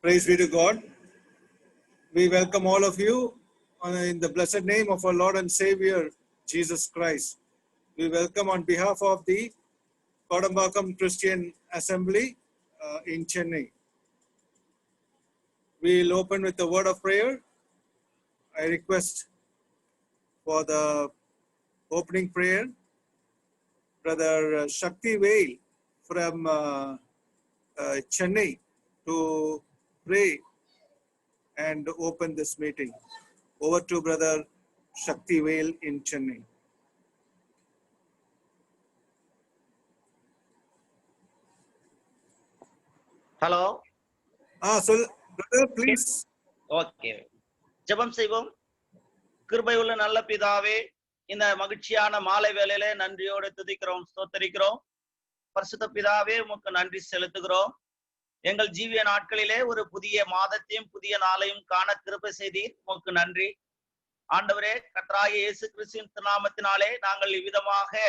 Praise be to God. We welcome all of you in the blessed name of our Lord and Savior, Jesus Christ. We welcome on behalf of the Kodambakam Christian Assembly in Chennai. We'll open with a word of prayer. I request for the opening prayer, Brother Shakti Vail from Chennai to pray and open this meeting. Over to Brother Shakti Vail in Chennai. Hello. So brother, please. Okay. ஜெபம் செய்வோம். கிருபையுள்ள நல்ல பிதாவே, இந்த மகிழ்ச்சியான மாலை வேளையிலே நன்றியோடு துதிக்கிறோம், ஸ்தோத்திரிக்கிறோம். பரிசுத்த பிதாவே, உமக்கு நன்றி செலுத்துகிறோம். எங்கள் ஜீவிய நாட்களிலே ஒரு புதிய மாதத்தையும் புதிய நாளையும் காண கிருபை செய்தீர், உமக்கு நன்றி. ஆண்டவரே, கர்த்தராகிய இயேசு கிறிஸ்துவின் திருநாமத்தினாலே நாங்கள் இவ்விதமாக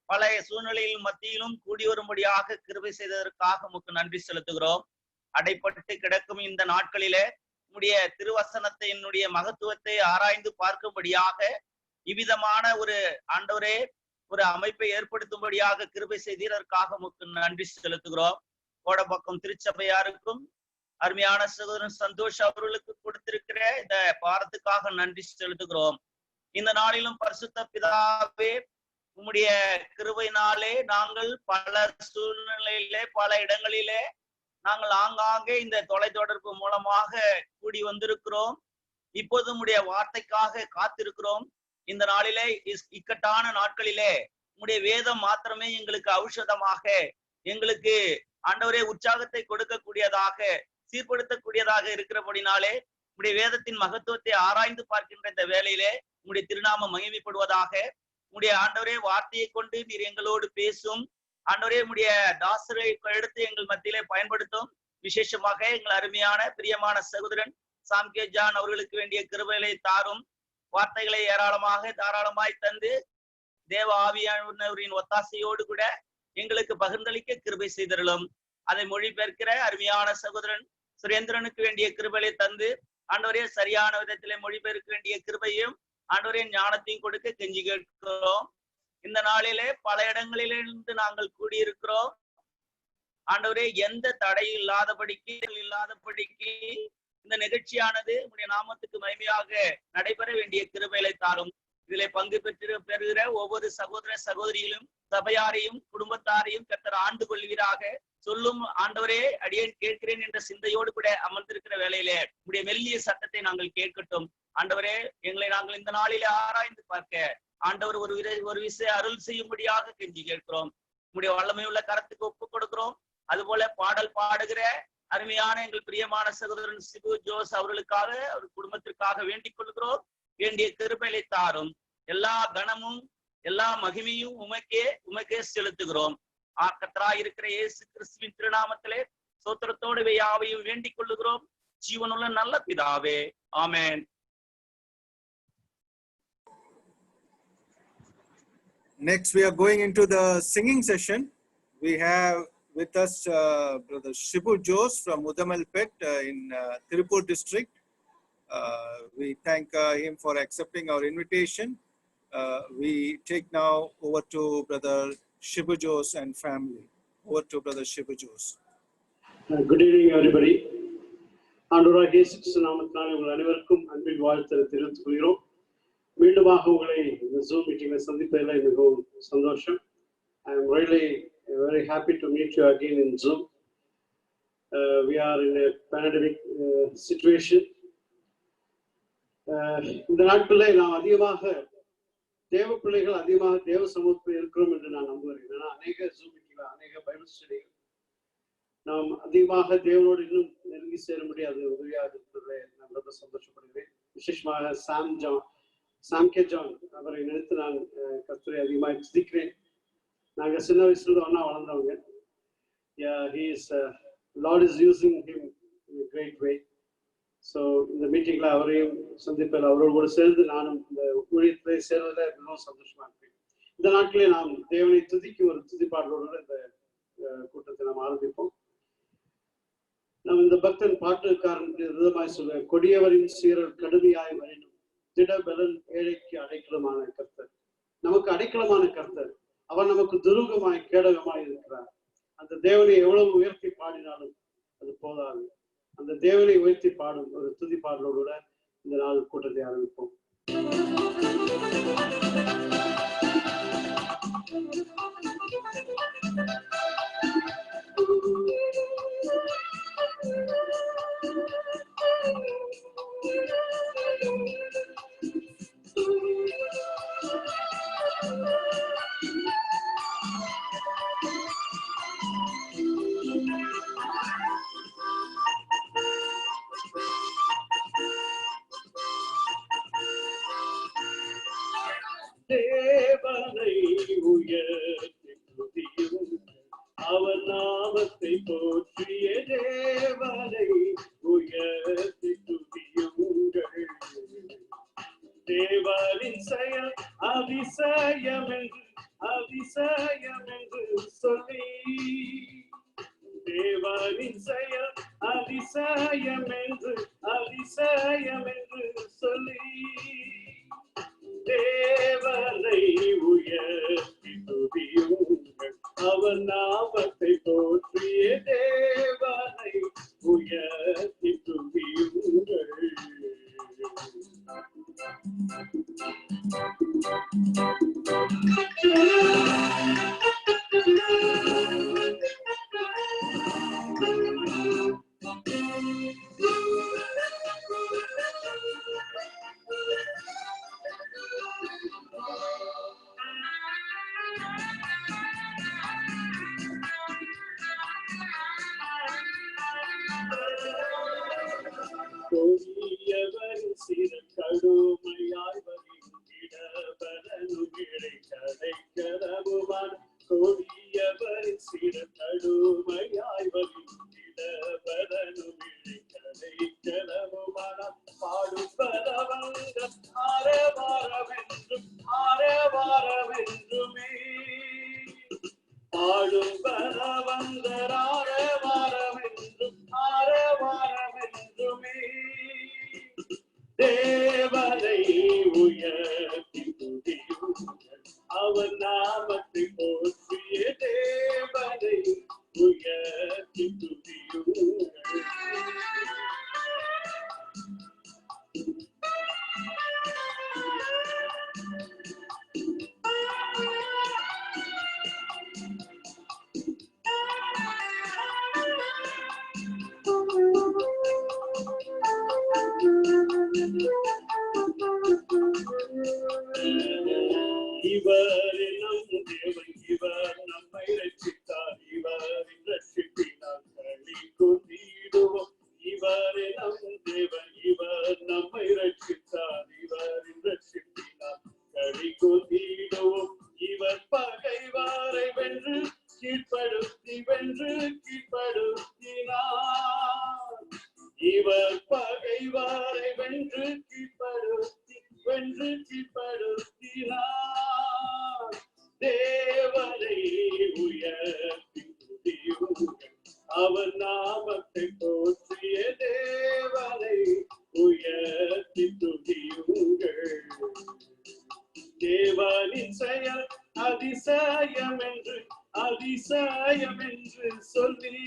பழைய சூழ்நிலையில் மத்தியிலும் கூடி வரும்படியாக கிருபை செய்ததற்காக உமக்கு நன்றி செலுத்துகிறோம். அடைப்பட்டு கிடக்கும் இந்த நாட்களிலே உம்முடைய திருவசனத்தை என்னுடைய மகத்துவத்தை ஆராய்ந்து பார்க்கும்படியாக இவ்விதமான ஒரு ஆண்டவரே ஒரு அமைப்பை ஏற்படுத்தும்படியாக கிருபை செய்ததற்காக உமக்கு நன்றி செலுத்துகிறோம். கோடம்பாக்கம் திருச்சபையாருக்கும் அருமையான சகோதரன் சந்தோஷ் அவர்களுக்கு கொடுத்திருக்கிற இந்த பாரத்துக்காக நன்றி செலுத்துகிறோம். இந்த நாளிலும் பரிசுத்த பிதாவே, உம்முடைய கிருபையினாலே நாங்கள் பல சூழ்நிலையிலே பல இடங்களிலே நாங்கள் ஆங்காங்கே இந்த தொலைத்தொடர்பு மூலமாக கூடி வந்திருக்கிறோம். இப்போது உம்முடைய வார்த்தைக்காக காத்திருக்கிறோம். இந்த நாளிலே இக்கட்டான நாட்களிலே உம்முடைய வேதம் மாத்திரமே எங்களுக்கு ஔஷதமாக, எங்களுக்கு ஆண்டவரே உற்சாகத்தை கொடுக்கக்கூடியதாக, சீர்படுத்தக்கூடியதாக இருக்கிறபடினாலே உம்முடைய வேதத்தின் மகத்துவத்தை ஆராய்ந்து பார்க்கின்ற இந்த வேளையிலே உம்முடைய திருநாமம் மகிமைப்படுவதாக. உம்முடைய ஆண்டவரே வார்த்தையை கொண்டு நீர் எங்களோடு பேசும். ஆண்டவரே, உம்முடைய தாசரை எடுத்து எங்கள் மத்தியிலே பயன்படுத்தும். விசேஷமாக எங்கள் அருமையான பிரியமான சகோதரன் சாம்கே ஜான் அவர்களுக்கு வேண்டிய கிருபைகளை தாரும். வார்த்தைகளை ஏராளமாக தாராளமாய் தந்து தேவ ஆவியானவரின் ஒத்தாசையோடு கூட எங்களுக்கு பகிர்ந்தளிக்க கிருபை செய்தருளும். அதை மொழிபெயர்க்கிற அருமையான சகோதரன் சுரேந்திரனுக்கு வேண்டிய கிருபைகளை தந்து ஆண்டவரே சரியான விதத்திலே மொழிபெயர்க்க வேண்டிய கிருபையும் ஆண்டவரே ஞானத்தையும் கொடுக்க கெஞ்சி கேட்கிறோம். இந்த நாளிலே பல இடங்களிலிருந்து நாங்கள் கூடியிருக்கிறோம். ஆண்டவரே, எந்த தடையும் இல்லாதபடிக்கு இந்த நிகழ்ச்சியானது உடைய நாமத்துக்கு மகிமையாக நடைபெற வேண்டிய கிருபைகளை தாரும். இதிலே பங்கு பெறுகிற ஒவ்வொரு சகோதர சகோதரியிலும் சபையாரையும் குடும்பத்தாரையும் கர்த்தர் ஆண்டு கொள்வீராக. சொல்லும் ஆண்டவரே, அடியேன் கேட்கிறேன் என்ற சிந்தையோடு கூட அமர்ந்திருக்கிற வேளையிலே உடைய மெல்லிய சத்தத்தை நாங்கள் கேட்கட்டும். ஆண்டவரே, எங்களை நாங்கள் இந்த நாளிலே ஆராய்ந்து பார்க்க ஆண்டவர் ஒரு விசை அருள் செய்யும்படியாக கெஞ்சி கேட்கிறோம். உங்களுடைய வல்லமையுள்ள கரத்துக்கு ஒப்புக் கொடுக்கிறோம். அதுபோல பாடல் பாடுகிற அருமையான எங்கள் பிரியமான சகோதரன் சிபு ஜோஸ் அவர்களுக்காக, அவர் குடும்பத்திற்காக வேண்டிக் கொள்கிறோம். வேண்டிய கிருபையை தாரும். எல்லா கனமும் எல்லா மகிமையும் உமக்கே செலுத்துகிறோம். கர்த்தராய் இருக்கிற இயேசு கிறிஸ்துவின் திருநாமத்திலே சோத்திரத்தோடு யாவையும் வேண்டிக் கொள்ளுகிறோம். ஜீவனுள்ள நல்ல பிதாவே, ஆமென். Next, we are going into the singing session. We have with us Brother Shibu Jose from Udamalpet in Tirupur district. We thank him for accepting our invitation. We take now over to Brother Shibu Jose and family. Over to Brother Shibu Jose. Good evening, everybody. ஆண்டவராகிய இயேசு கிறிஸ்து நாமத்தினாலே உங்கள் அனைவருக்கும் அன்பின் வாழ்த்தை தெரிவித்துக் கொள்கிறோம். மீண்டுமாக உங்களை இந்த ஜூம் மீட்டிங்ல சந்திப்பதில் மிகவும் சந்தோஷம். I am really very happy to meet you again in Zoom. We are in a pandemic situation. இந்த நாட்களில் நாம் அதிகமாக தேவ பிள்ளைகள் அதிகமாக தேவ சமூகத்தில் இருக்கிறோம் என்று நான் நம்புகிறேன். ஏன்னா அநேக ஜூம் மீட்டிங்ல அநேக பைபிள் ஸ்டடிகள் நாம் அதிகமாக தேவனோடு இன்னும் நெருங்கி சேர முடியாது உதவியாக இருக்கிறதை நான் ரொம்ப சந்தோஷப்படுகிறேன். விசேஷமாக சாம்கே ஜான் அவரை நினைத்து நான் கர்த்தரை அதிகமாக துதிக்கிறேன். நாங்கள் சின்ன வயசுல ஒன்னா வளர்ந்தவங்க. Lord is using him in a great way. So இந்த மீட்டிங்ல அவரையும் சந்திப்பில் அவரோடு சேர்ந்து நானும் இந்த ஊழியத்தை சேர்வதில் மிகவும் சந்தோஷமா இருப்பேன். இந்த நாட்களே நாம் தேவனை துதிக்கும் ஒரு துதிப்பாடலோடு இந்த கூட்டத்தை நாம் ஆரம்பிப்போம். நாம் இந்த பக்தன் பாட்டுக்காரனுக்கு விதமாய் சொல்வேன், கொடியவரின் சீரல் கடுமையாய் வரையும் திடபலன் ஏழைக்கு அடைக்கலமான கர்த்தர். நமக்கு அடைக்கலமான கர்த்தர். அவர் நமக்கு துருகமாய் கேடகமாய் இருக்கிறார். அந்த தேவனை எவ்வளவு உயர்த்தி பாடினாலும் அது போதாது. அந்த தேவனை உயர்த்தி பாடும் ஒரு துதி பாடலோடு இந்த நாள் கூட்டத்தை ஆரம்பிப்போம். தேவனை உயர்த்தி துதியுங்கள், அவர் நாமத்தை போற்றிய தேவனை உயர்த்தி துதியுங்கள். தேவனின் செயல் அதிசயம் என்று சொல்லி, தேவனின் செயல் அதிசயம் என்று சொல்லி, தேவனை உயர்த்தி துதியுங்கள், அவர் நாமத்தை போற்றிய தேவனை உயர்த்தி துதியுங்கள். கொடியவரின் சீரல் கடுமையாய் வரையும் திடபலன் அடைக்கலமுமான, கொடியவரின் சீரல் கடுமையாய் வரையும் திடபலன் அடைக்கலமுமான, பாடும் பலவங்கள் ஆரவாரமென்றுமே, பாடும் பலவங்கள் ஆரவாரமென்றுமே, தேவனை உயர்த்தி துதியுங்கள், அவர் நாமத்தை போற்றிய தேவனை உயர்த்தி துதியுங்கள். இவர் நம் தேவன், இவர் நம்மை ரட்சித்தார், இவரின் ரட்சிப்பினால் களி கூர்ந்திடுவோம். இவர் நம் தேவன், இவர் நம்மை ரட்சித்தார், இவரின் ரட்சிப்பினால் களி கூர்ந்திடுவோம். இவர் பகைவாரை வென்று கீழ்ப்படுத்தினார், இவர் பகைவாரை வென்று கீழ்ப்படுத்தினார். தேவனை உயர்த்தி துதியுங்கள், அவர் நாமத்தை போற்றிய தேவனை உயர்த்தி துதியுங்கள். தேவனின் செயல் அதிசயம் என்று சொல்லி,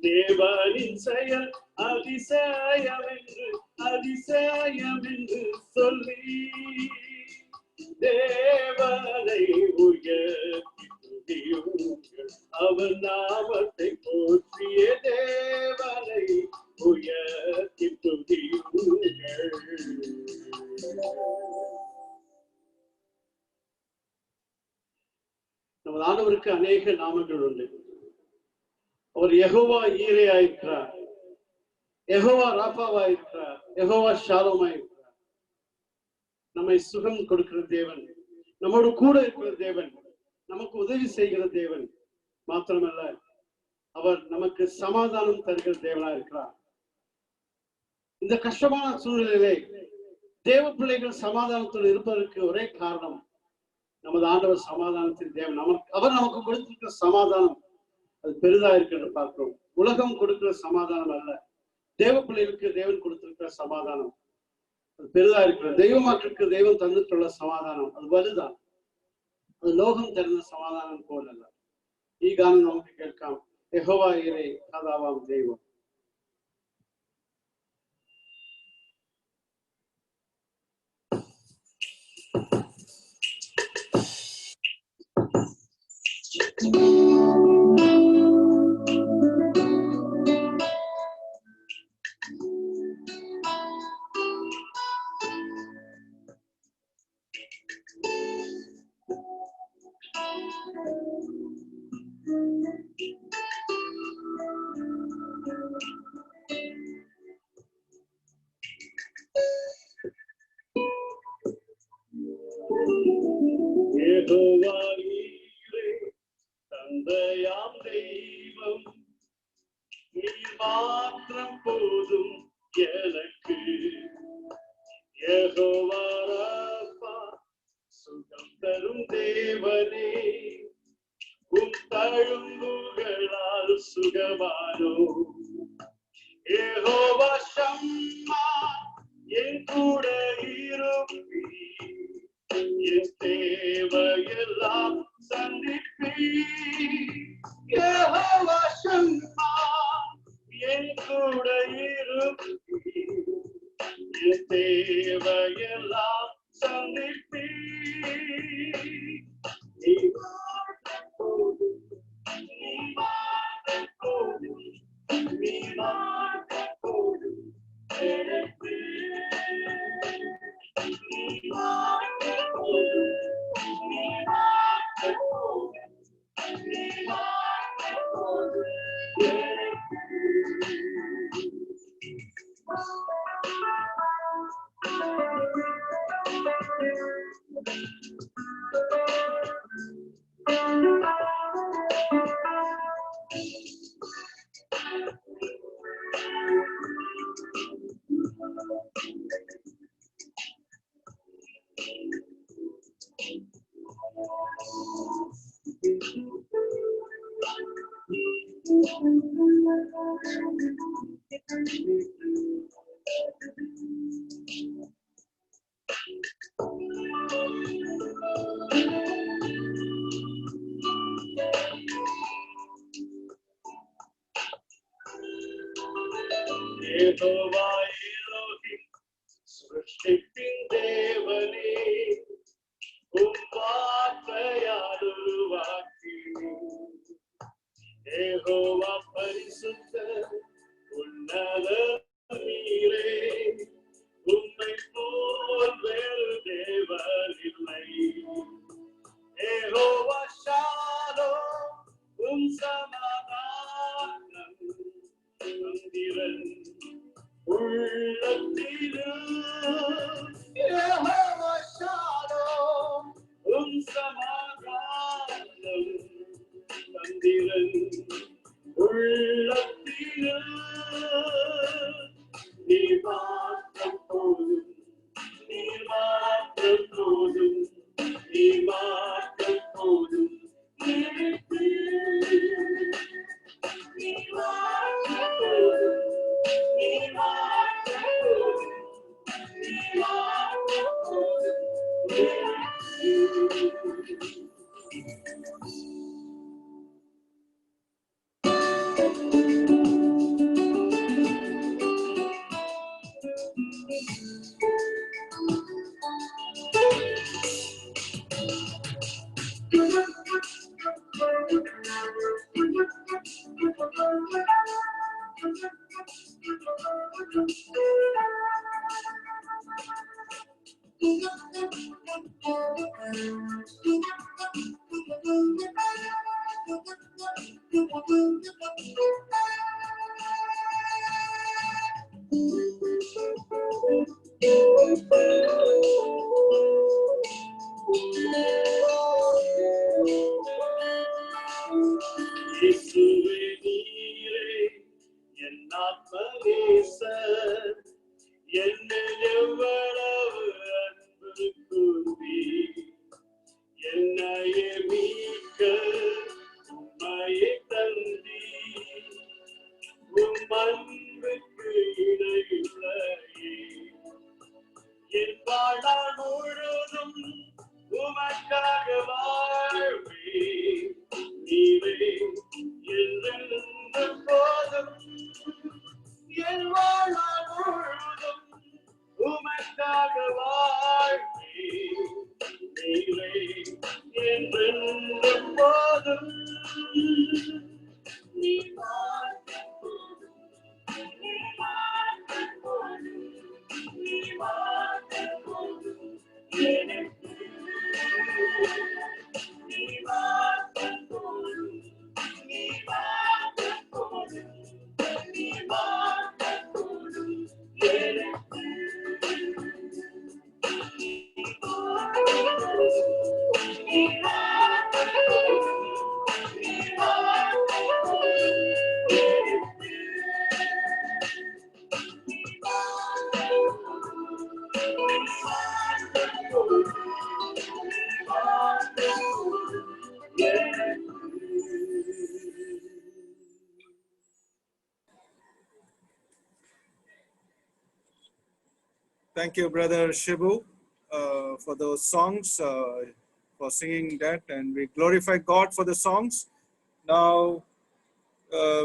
தேவனின் செயல் அதிசயம் என்று சொல்லி, தேவனை உயர்த்தி துதியுங்கள், அவர் நாமத்தை போற்றிய தேவனை உயர்த்தி துதியுங்கள். நமது ஆண்டவருக்கு அநேக நாமங்கள் உண்டு. அவர் யெகோவா ஈரேயா இருக்கிறார், யெகோவா ராபாவா இருக்கிறார், யெகோவா ஷாலோமா இருக்கிறார். நம்மை சுகம் கொடுக்கிற தேவன், நம்மோடு கூட இருக்கிற தேவன், நமக்கு உதவி செய்கிற தேவன் மாத்திரமல்ல, அவர் நமக்கு சமாதானம் தருகிற தேவனா இருக்கிறார். இந்த கஷ்டமான சூழ்நிலையிலே தேவ பிள்ளைகள் சமாதானத்தோடு இருப்பதற்கு ஒரே காரணம், நமது ஆண்டவர் சமாதானத்தின் தேவன். அவர் நமக்கு கொடுத்திருக்கிற சமாதானம் அது பெரிதா இருக்கிறத பார்க்கிறோம். உலகம் கொடுக்கிற சமாதானம் அல்ல, தேவ பிள்ளைகளுக்கு தேவன் கொடுத்திருக்கிற சமாதானம் அது பெரிதா இருக்கிற. தெய்வ மக்களுக்கு தெய்வம் தந்துட்டுள்ள சமாதானம் அது வலுதான். அது லோகம் தெரிந்த சமாதானம் போல் அல்ல. ಈ ಗಾನ ನಮಗೆ ಕೇಳ್ಕಾಂ. ಯೆಹೋವಾ ಇರೆ ಕದಾವಾಂ ದೈವಂ. யெகோவா நீரே தந்தையாம் தெய்வம், நீர் மாத்திரம் போதும் எனக்கு. யெகோவா ராப்பா சுகம் தரும் தேவனே, உம் தழும்புகளால் சுகமானோ. யெகோவா ஷம்மா என் கூட இருப்பீ, என் தேவையெல்லாம் சந்திப்பீ. யெகோவா ஷம்மா என் கூட இருப்பீ, என் தேவையெல்லாம் சந்திப்பீ. நீ வாழும் போது, நீ வாழும் போது, நீ வாழும் போது எனக்கு. நீ வாழும் போது, நீ வாழும் போது, நீ வாழும் போது எனக்கு. யெகோவா எலோஹிம் சிருஷ்டிப்பின் தேவனே, உம் வார்த்தையால் உருவாக்கினீர். யெகோவா பரிசுத்தர் உன்னதர் நீரே, உம்மை போல் வேறு தேவன் இல்லை. யெகோவா ஷாலோம் உம் சமாதானம் தந்திரன் உள்ளத்திலும். யெகோவா ஷாலோம் உம் சமாதானம் தந்திரன் உள்ளத்திலும். நீ மாற்றம் போதும், நீ மாற்றம் போதும், நீ மாற்றம் போதும் எனக்கு. நீ மாற்றம் போதும், நீ மாற்றம் போதும், நீ மாற்றம் போதும் எனக்கு. எப்போதும் Thank you, Brother Shibu, for those songs, for singing that, and we glorify God for the songs. Now,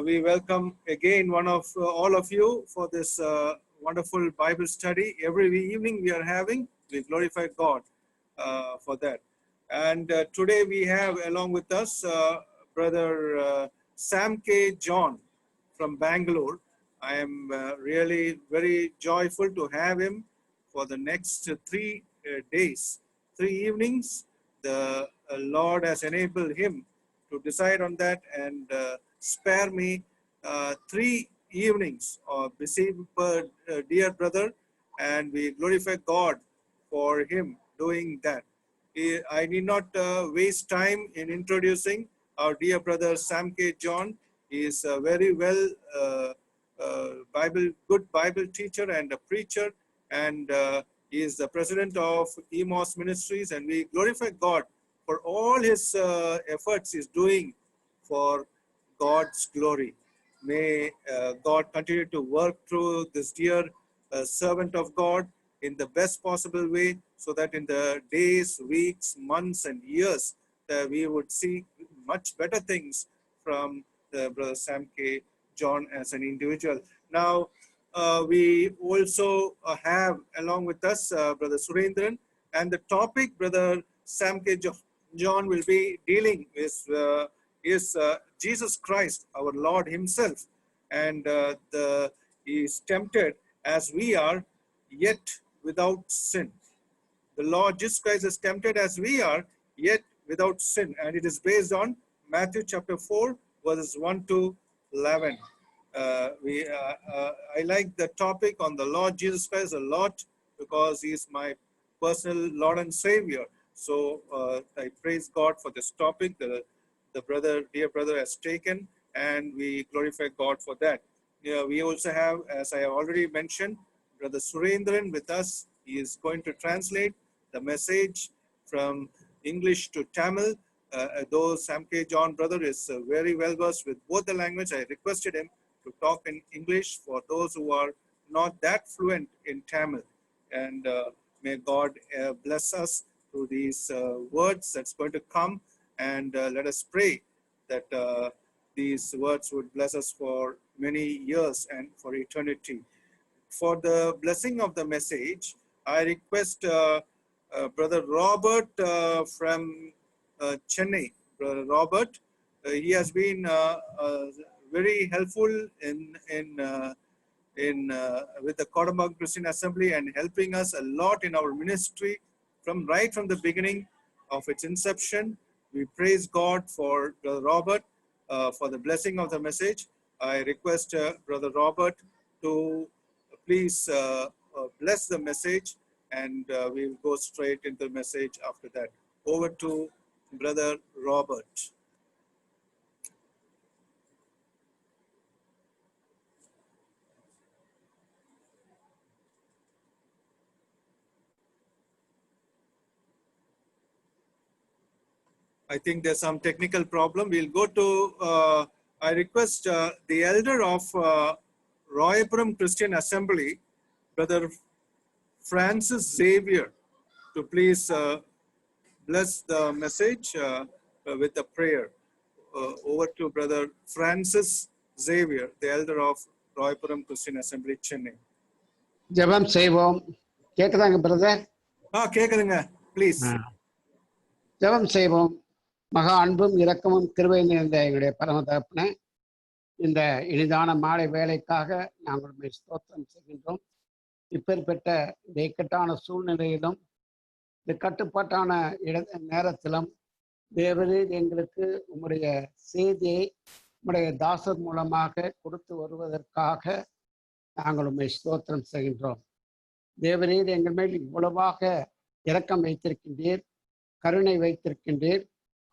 we welcome again all of you for this wonderful Bible study. Every evening we are having, we glorify God for that. And today we have along with us Brother Sam K. John from Bangalore. I am really very joyful to have him for the next 3 days, 3 evenings. The Lord has enabled him to decide on that and spare me 3 evenings of receiving dear brother, and we glorify God for him doing that. I need not waste time in introducing our dear brother Sam K. John. He is a very well good Bible teacher and a preacher, and he is the president of EMOS Ministries, and we glorify God for all his efforts he's doing for God's glory. May God continue to work through this dear servant of God in the best possible way, so that in the days, weeks, months, and years, we would see much better things from Brother Sam K. John as an individual. Now, we also have along with us Brother Surendran, and the topic Brother Sam K. John will be dealing with is Jesus Christ, our Lord himself, and he is tempted as we are, yet without sin. The Lord Jesus Christ is tempted as we are, yet without sin, and it is based on Matthew chapter 4, verses 1 to 11. I like the topic on the Lord Jesus Christ a lot because he is my personal Lord and Savior. So I praise God for this topic the dear brother has taken, and we glorify God for that. We also have, as I have already mentioned, Brother Surendran with us. He is going to translate the message from English to Tamil. Though Sam K. John brother is very well versed with both the language, I requested him to talk in English for those who are not that fluent in Tamil. And may God bless us through these words that's going to come. And let us pray that these words would bless us for many years and for eternity. For the blessing of the message, I request Brother Robert from Chennai. Brother Robert, he has been very helpful with the Kodambam Christian Assembly and helping us a lot in our ministry right from the beginning of its inception. We praise God for Brother Robert for the blessing of the message. I request Brother Robert to please bless the message, and we'll go straight into the message after that. Over to Brother Robert. I think there's some technical problem. We'll go to, I request the elder of Royapuram Christian Assembly, Brother Francis Xavier, to please bless the message with a prayer. Over to Brother Francis Xavier, the elder of Royapuram Christian Assembly, Chennai. ஜெபம் செய்வோம். கேக்குதாங்க brother? கேக்குதுங்க, please. ஜெபம் செய்வோம். மகா அன்பும் இரக்கமும் கிருபை நிறைந்த எங்களுடைய பரம தகப்பனே, இந்த இனிதான மாலை வேலைக்காக நாங்கள் உம்மை ஸ்தோத்திரம் செய்கின்றோம். இப்பேற்பட்ட இந்த இக்கட்டான சூழ்நிலையிலும் இந்த கட்டுப்பாட்டான நேரத்திலும் தேவரீர் எங்களுக்கு உம்முடைய செய்தியை உம்முடைய தாசர் மூலமாக கொடுத்து வருவதற்காக நாங்கள் உம்மை ஸ்தோத்திரம் செய்கின்றோம். தேவரீர் எங்கள் மேல் இவ்வளவாக இரக்கம் வைத்திருக்கின்றீர், கருணை வைத்திருக்கின்றீர்,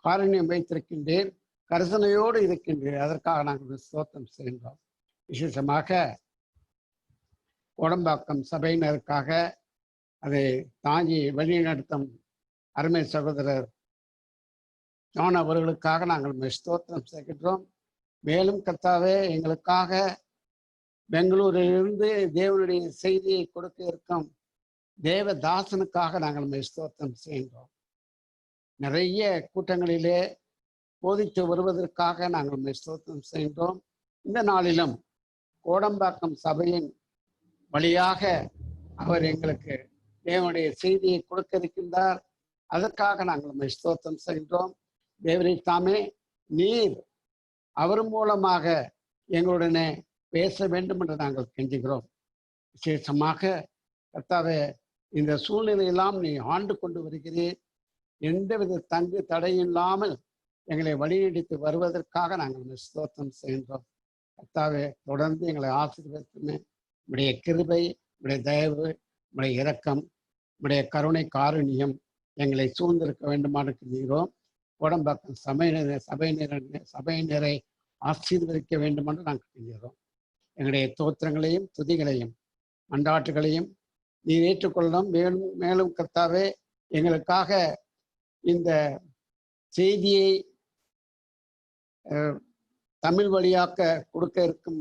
காருண்யம் வைத்திருக்கின்றீர், கரிசனையோடு இருக்கின்றீர். அதற்காக நாங்கள் ஸ்தோத்திரம் செய்கின்றோம். விசேஷமாக கோடம்பாக்கம் சபையினருக்காக அதை தாங்கி வழிநடத்தும் அருமை சகோதரர் ஜான் அவர்களுக்காக நாங்கள் ஸ்தோத்திரம் செய்கின்றோம். மேலும் கர்த்தாவே, எங்களுக்காக பெங்களூரிலிருந்து தேவனுடைய செய்தியை கொடுக்க இருக்கும் தேவதாசனுக்காக நாங்கள் ஸ்தோத்திரம் செய்கின்றோம். நிறைய கூட்டங்களிலே போதித்து வருவதற்காக நாங்கள் ஸ்தோத்திரம் செய்கின்றோம். இந்த நாளிலும் கோடம்பாக்கம் சபையின் வழியாக அவர் எங்களுக்கு தேவனுடைய செய்தியை கொடுக்க இருக்கின்றார். அதற்காக நாங்கள் ஸ்தோத்திரம் செய்கின்றோம். தேவரே தாமே நீர் அவர் மூலமாக எங்களுடனே பேச வேண்டும் என்று நாங்கள் கெஞ்சுகிறோம். விசேஷமாக கர்த்தாவே, இந்த சூழ்நிலையெல்லாம் நீ ஆண்டு கொண்டு வருகிறீர். எந்தவித தடையில்லாமல் எங்களை வழிநடத்தி வருவதற்காக நாங்கள் ஸ்தோத்திரம் செய்கின்றோம். கர்த்தாவே, தொடர்ந்து எங்களை ஆசீர்வதித்துமே. உடைய கிருபை, உடைய தயவு, உடைய இரக்கம், உடைய கருணை காருண்யம் எங்களை சூழ்ந்திருக்க வேண்டுமாறு கெஞ்சுகிறோம். கோடம்பாக்கம் சபையினரை ஆசீர்வதிக்க வேண்டும் என்று நாங்கள் கெஞ்சுகிறோம். எங்களுடைய தோத்திரங்களையும் துதிகளையும் மன்றாட்டுகளையும் நீர் ஏற்றுக்கொள்ளணும். மேலும் மேலும் கர்த்தாவே, எங்களுக்காக இந்த செய்தியை தமிழ் வழியாக்க கொடுக்க இருக்கும்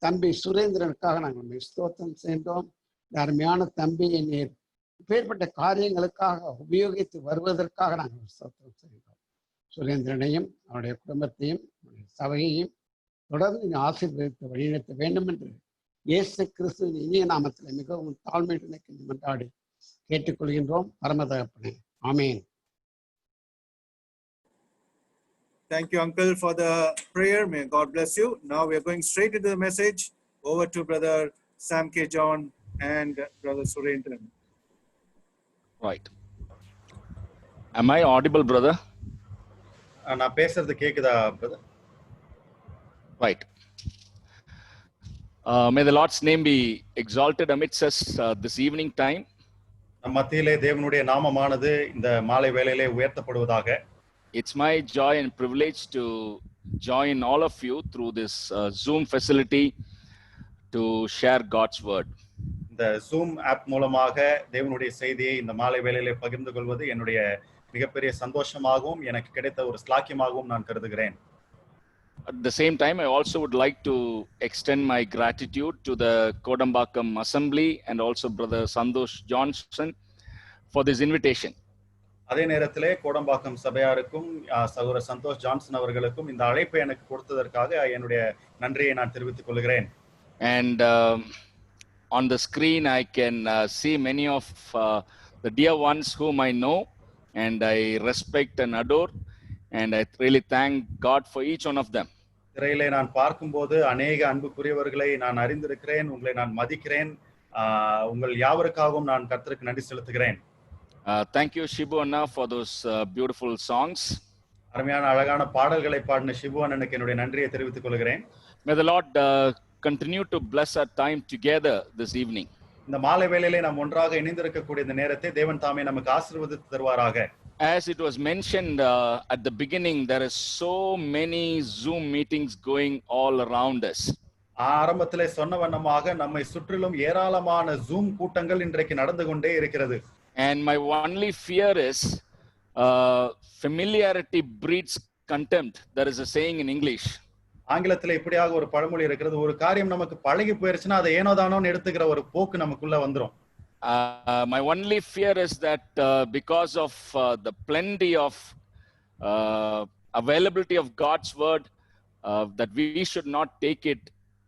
தம்பி சுரேந்திரனுக்காக நாங்கள் ஸ்தோத்திரம் செய்தோம். இந்த அருமையான தம்பியை நீர் இப்பேற்பட்ட காரியங்களுக்காக உபயோகித்து வருவதற்காக நாங்கள் ஸ்தோத்திரம் செய்தோம். சுரேந்திரனையும் அவருடைய குடும்பத்தையும் சபையையும் தொடர்ந்து ஆசீர்வதித்து வழிநடத்த வேண்டும் என்று இயேசு கிறிஸ்துவின் இனிய நாமத்தில் மிகவும் தாழ்மையுடன் மன்றாடி கேட்டுக்கொள்கின்றோம் பரம தகப்பனே. ஆமென். Thank you, Uncle, for the prayer. May God bless you. Now we are going straight into the message. Over to Brother Sam K. John and Brother Surendran. Right. Am I audible, brother? நான் பேசுறது கேக்குதா brother? Right. May the Lord's name be exalted amidst us this evening time. நம் மத்தியிலே தேவனுடைய நாமமானது இந்த மாலை வேளையிலே உயர்த்தப்படுவதாக. It's my joy and privilege to join all of you through this Zoom facility to share God's word. இந்த Zoom app மூலமாக தேவனுடைய செய்தியை இந்த மாலை வேளையிலே பகிர்ந்து கொள்வது என்னுடைய மிகப்பெரிய சந்தோஷமாகவும் எனக்கு கிடைத்த ஒரு ஸ்லாக்கியமாகவும் நான் கருதுகிறேன். At the same time, I also would like to extend my gratitude to the Kodambakkam Assembly and also Brother Santosh Johnson for this invitation. அதே நேரத்திலே கோடம்பாக்கம் சபையாருக்கும் சகோதரர் சந்தோஷ் ஜான்சன் அவர்களுக்கும் இந்த அழைப்பை எனக்கு கொடுத்ததற்காக என்னுடைய நன்றியை நான் தெரிவித்துக் கொள்கிறேன். And on the screen I can see many of the dear ones whom I know and I respect and adore, and I really thank God for each one of them. திரையிலே நான் பார்க்கும்போது அநேக அன்புக்குரியவர்களை நான் அறிந்திருக்கிறேன், உங்களை நான் மதிக்கிறேன். உங்கள் யாவருக்காகவும் நான் கர்த்தருக்கு நன்றி செலுத்துகிறேன். Thank you Shibu Anna for those beautiful songs. அருமையான அழகான பாடல்களை பாடின ஷிபு அண்ணனுக்கு என்னுடைய நன்றியை தெரிவித்துக் கொள்கிறேன். May the Lord continue to bless our time together this evening. இந்த மாலை வேளையிலே நாம் ஒன்றாக இணைந்திருக்கக்கூடிய இந்த நேரத்தை தேவன் தாமே நமக்கு ஆசீர்வதித்து தருவாராக. As it was mentioned at the beginning, there is so many Zoom meetings going all around us. ஆரம்பத்திலே சொன்ன வண்ணமாக நம்மை சுற்றிலும் ஏராளமான Zoom கூட்டங்கள் இன்றைக்கு நடந்து கொண்டே இருக்கிறது. And my only fear is familiarity breeds contempt. There is a saying in English. ஆங்கிலத்தில் இப்படியாக ஒரு பழமொழி இருக்கிறது, ஒரு காரியம் நமக்கு பழகி போயிருச்சுன்னா அதை ஏனோ தானோன்னு எடுத்துக்கிற ஒரு போக்கு நமக்குள்ள வந்துரும். My only fear is that because of the plenty of availability of God's word, that we should not take it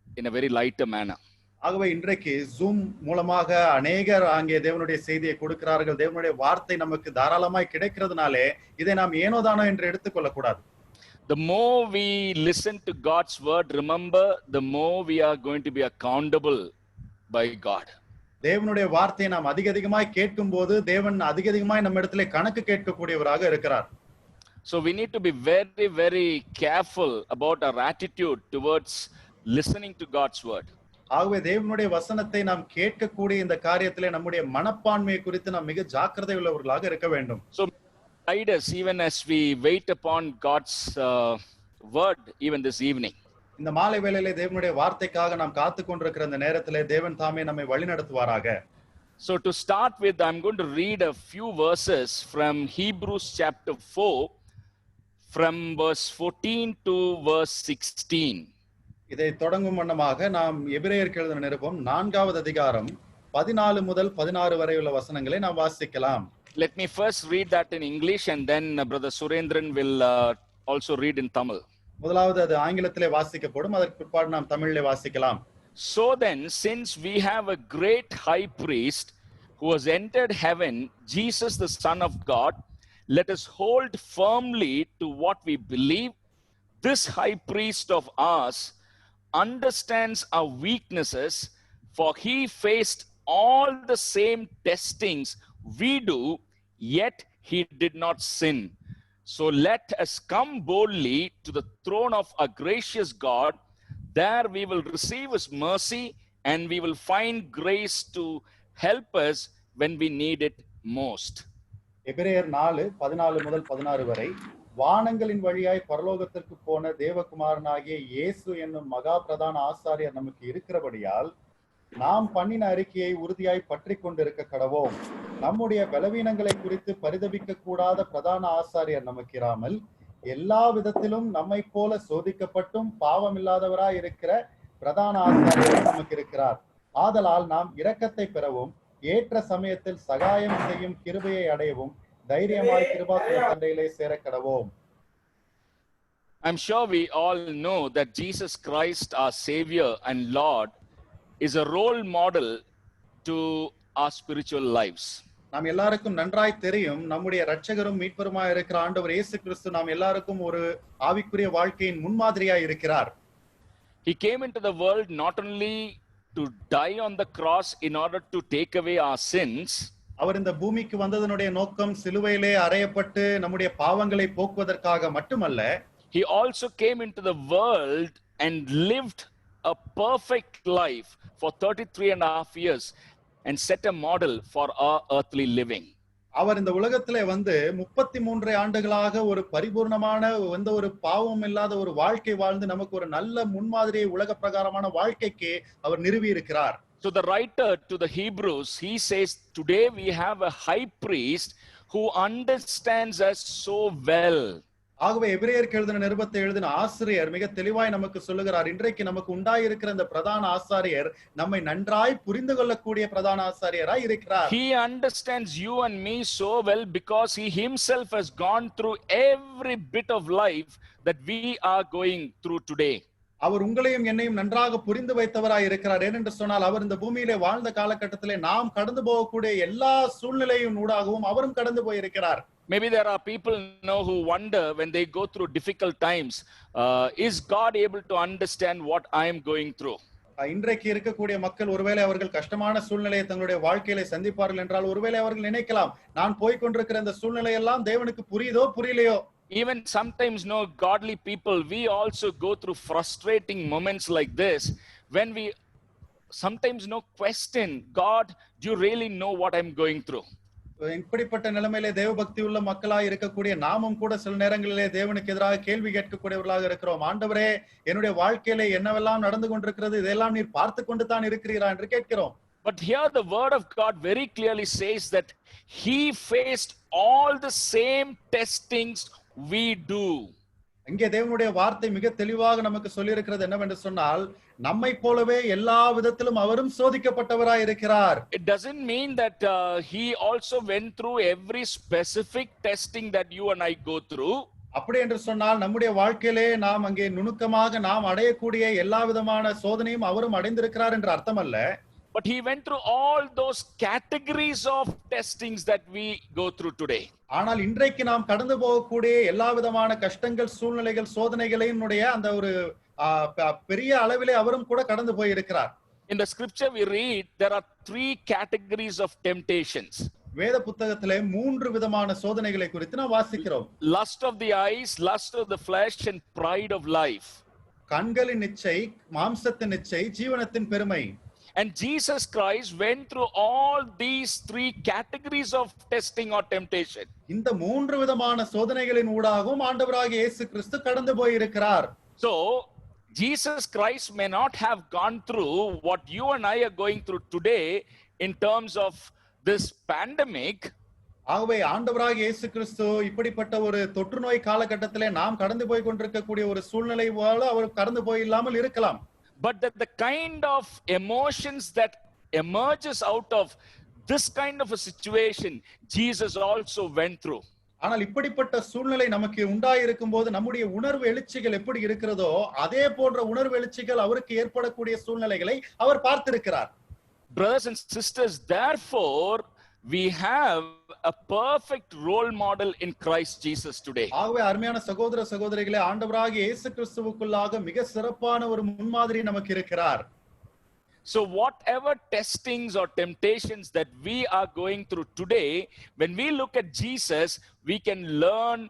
in a very lighter manner. ஆகவே இன்றைக்கு ஜூம் மூலமாக அநேகர் அங்கே தேவனுடைய செய்தியை கொடுக்கிறார்கள். தேவனுடைய வார்த்தை நமக்கு தாராளமாய் கிடைக்கிறதுனாலே இதை நாம் ஏனோதானோ என்று எடுத்துக்கொள்ள கூடாது. The more we listen to God's word, remember, the more we are going to be accountable by God. தேவனுடைய வார்த்தையை நாம் அதிகமாய் கேட்கும் போது தேவன் அதிகமாய் நம்ம இடத்துல கணக்கு கேட்கக்கூடியவராக இருக்கிறார். So we need to be very, very careful about our attitude towards listening to God's word. ஆகவே தேவனுடைய வசனத்தை நாம் கேட்கக்கூடிய இந்த காரியத்திலே நம்முடைய மனப்பான்மையை குறித்து நாம் மிக ஜாக்கிரதை உள்ளவர்களாக இருக்க வேண்டும். So guide us even as we wait upon God's word even this evening. இந்த மாலை வேளையிலே தேவனுடைய வார்த்தைக்காக நாம் காத்து கொண்டிருக்கிற இந்த நேரத்திலே தேவன் தாமே நம்மை வழிநடத்துவாராக. So to start with, I'm going to read a few verses from Hebrews chapter 4 from verse 14 to verse 16. இதை தொடங்கும் வண்ணமாக நாம் எபிரேயருக்கு எழுதின நிருபம் 4வது அதிகாரம் 14 முதல் 16 வரை உள்ள வசனங்களை நாம் வாசிக்கலாம். Let me first read that in English and then Brother Surendran will also read in Tamil. முதலாவது அது ஆங்கிலத்திலே வாசிக்கப்படும், அதற்கு பிற்பாடு நாம் தமிழிலே வாசிக்கலாம். So then, since we have a great high priest who has entered heaven, Jesus the Son of God, let us hold firmly to what we believe. This high priest of ours understands our weaknesses, for he faced all the same testings we do, yet he did not sin. So let us come boldly to the throne of our gracious God. There we will receive his mercy and we will find grace to help us when we need it most. எபிரேயர் 4:14 முதல் 16 வரை. வானங்களின் வழியாய் பரலோகத்திற்கு போன தேவகுமாரனாகிய இயேசு என்னும் மகா பிரதான ஆசாரியர் நமக்கு இருக்கிறபடியால் நாம் பண்ணின அறிக்கையை உறுதியாய் பற்றி கொண்டிருக்க கடவோம். நம்முடைய பலவீனங்களை குறித்து பரிதபிக்க கூடாத பிரதான ஆசாரியர் நமக்கு இராமல் எல்லா விதத்திலும் நம்மை போல சோதிக்கப்பட்டும் பாவமில்லாதவராய் இருக்கிற பிரதான ஆசாரியர் நமக்கு இருக்கிறார். ஆதலால் நாம் இரக்கத்தை பெறவும் ஏற்ற சமயத்தில் சகாயம் செய்யும் கிருபையை அடையவும் தைரியமாய் கிருபாசன தண்டையிலே சேர கடவோம். I'm sure we all know that Jesus Christ, our Savior and Lord, is a role model to our spiritual lives. நாம் எல்லாருக்கும் நன்றாய் தெரியும், நம்முடைய இரட்சகரும் மீட்பருமாய் இருக்கிற ஆண்டவர் இயேசு கிறிஸ்து நாம் எல்லாருக்கும் ஒரு ஆவிக்குரிய வாழ்க்கையின் முன்மாதிரியாய் இருக்கிறார். He came into the world not only to die on the cross in order to take away our sins. அவர் இந்த பூமிக்கு வந்ததனுடைய நோக்கம் சிலுவையிலே அறையப்பட்டு நம்முடைய பாவங்களை போக்குவதற்காக மட்டுமல்ல, he also came into the world and lived a perfect life for 33.5 years and set a model for our earthly living. அவர் இந்த உலகத்திலே வந்து 33 ஆண்டுகளாக ஒரு பரிபூர்ணமான எந்த ஒரு பாவமும் இல்லாத ஒரு வாழ்க்கை வாழ்ந்து நமக்கு ஒரு நல்ல முன்மாதிரியை உலக பிரகாரமான வாழ்க்கைக்கு அவர் நிறுவி இருக்கிறார். So the writer to the Hebrews, he says, today we have a high priest who understands us so well. ஆகவே எபிரேயருக்கு எழுதின நிருபத்தை எழுதின ஆசிரியர் மிக தெளிவாய் நமக்கு சொல்லுகிறார், இன்றைக்கு நமக்கு உண்டாயிருக்கிற இந்த பிரதான ஆசாரியர் நம்மை நன்றாய் புரிந்து கொள்ளக்கூடிய பிரதான ஆசாரியராய் இருக்கிறார். He understands you and me so well because he himself has gone through every bit of life that we are going through today. அவர் உங்களையும் என்னையும் நன்றாக புரிந்து வைத்தவராய் இருக்கிறார். ஏனென்று சொன்னால் அவர் இந்த பூமியிலே வாழ்ந்த காலகட்டத்திலே நாம் கடந்து போகக்கூடிய எல்லா சூழ்நிலையும் ஊடாகவும் அவரும் கடந்து போயிருக்கிறார். Maybe there are people now who wonder when they go through difficult times, is God able to understand what I am going through? இன்றைக்கு இருக்கக்கூடிய மக்கள் ஒருவேளை அவர்கள் கஷ்டமான சூழ்நிலையை தங்களுடைய வாழ்க்கையில சந்திப்பார்கள் என்றால் ஒருவேளை அவர்கள் நினைக்கலாம், நான் போய்கொண்டிருக்கிற இந்த சூழ்நிலை எல்லாம் தேவனுக்கு புரியுதோ புரியலையோ. Even sometimes, no, godly people, we also go through frustrating moments like this when we sometimes question, God, do you really know what I'm going through? இப்படிப்பட்ட நிலைமையிலே தேவபக்தி உள்ள மக்களாய் இருக்கக்கூடிய நாமும் கூட சில நேரங்களிலே தேவனுக்கு எதிராக கேள்வி கேட்கக்கூடியவர்களாக இருக்கிறோம். ஆண்டவரே, என்னுடைய வாழ்க்கையில என்னவெல்லாம் நடந்து கொண்டிருக்கிறது, இதெல்லாம் நீர் பார்த்து கொண்டு தான் இருக்கிறீரா என்று கேட்கிறோம். But here the word of God very clearly says that he faced all the same testings we do. இங்கே தேவனுடைய வார்த்தை மிக தெளிவாக நமக்கு சொல்லி இருக்கிறது என்னவென்று சொன்னால், நம்மை போலவே எல்லா விதத்திலும் அவரும் சோதிக்கப்பட்டவராய் இருக்கிறார். It doesn't mean that he also went through every specific testing that you and I go through. அப்படி என்று சொன்னால் நம்முடைய வாழ்க்கையிலே நாம் அங்கே நுணுக்கமாக நாம் அடையக்கூடிய எல்லா விதமான சோதனையும் அவரும் அடைந்திருக்கிறார் என்று அர்த்தம் அல்ல. But he went through all those categories of testings that we go through today. ஆனால் இன்றைக்கு நாம் கடந்து போகக்கூடிய எல்லா விதமான கஷ்டங்கள், சூழ்நிலைகள், சோதனைகளையும் அந்த ஒரு பெரிய அளவிலே அவரும் கூட கடந்து போய் இருக்கிறார். In the scripture we read there are 3 categories of temptations. வேத புத்தகத்திலே 3 விதமான சோதனைகளை குறித்து நாம் வாசிக்கிறோம். Lust of the eyes, lust of the flesh and pride of life. கண்களின் இச்சை, மாம்சத்தின் இச்சை, ஜீவனத்தின் பெருமை. And Jesus Christ went through all these 3 categories of testing or temptation. இந்த 3 விதமான சோதனைகளின் ஊடாகவும் ஆண்டவராகிய இயேசு கிறிஸ்து கடந்து போய் இருக்கிறார். So Jesus Christ may not have gone through what you and I are going through today in terms of this pandemic. ஆகவே ஆண்டவராகிய இயேசு கிறிஸ்து இப்படிப்பட்ட ஒரு தொற்று நோய் காலகட்டத்திலே நாம் கடந்து போய் கொண்டிருக்கக்கூடிய ஒரு சூழ்நிலை போல அவர் கடந்து போய் இல்லாமல் இருக்கலாம். But that the kind of emotions that emerges out of this kind of a situation, Jesus also went through. ஆனால் இப்படிப்பட்ட சூழ்நிலை நமக்கு உண்டாயிருக்கும் போது நம்முடைய உணர்வு எழுச்சிகள் எப்படி இருக்கிறதோ அதே போன்ற உணர்வு எழுச்சிகள் அவருக்கு ஏற்படக்கூடிய சூழ்நிலைகளை அவர் பார்த்திருக்கிறார். Brothers and sisters, therefore we have a perfect role model in Christ Jesus today. ஆகவே அருமையான சகோதர சகோதரிகளே, ஆண்டவராகிய இயேசு கிறிஸ்துவுக்குள்ளாக மிக சிறப்பான ஒரு முன்மாதிரி நமக்கு இருக்கிறார். So whatever testings or temptations that we are going through today, when we look at Jesus, we can learn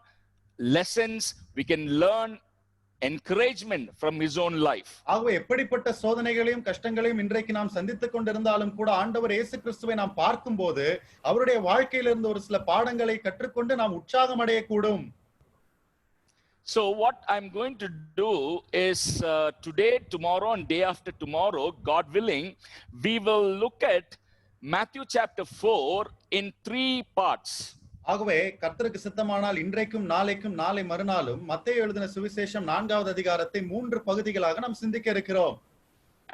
lessons, we can learn encouragement from his own life. ஆகவே எப்படிப்பட்ட சோதனைகளையும் கஷ்டங்களையும் இன்றைக்கு நாம் சந்தித்துக் கொண்டிருந்தாலும் கூட ஆண்டவர் இயேசு கிறிஸ்துவை நாம் பார்க்கும்போது அவருடைய வாழ்க்கையிலிருந்து ஒரு சில பாடங்களை கற்றுக்கொண்டு நாம் உற்சாகம் அடையக்கூடும். So what I'm going to do is today, tomorrow and day after tomorrow, God willing, we will look at Matthew chapter 4 in 3 parts. ஆகவே கர்த்தருக்கு சித்தமானால் இன்றைக்கும் நாளைக்கும் நாளை மறுநாளும் மத்தேயு எழுதின சுவிசேஷம் 4வது அதிகாரத்தை 3 பகுதிகளாக நாம் சிந்திக்க இருக்கிறோம்.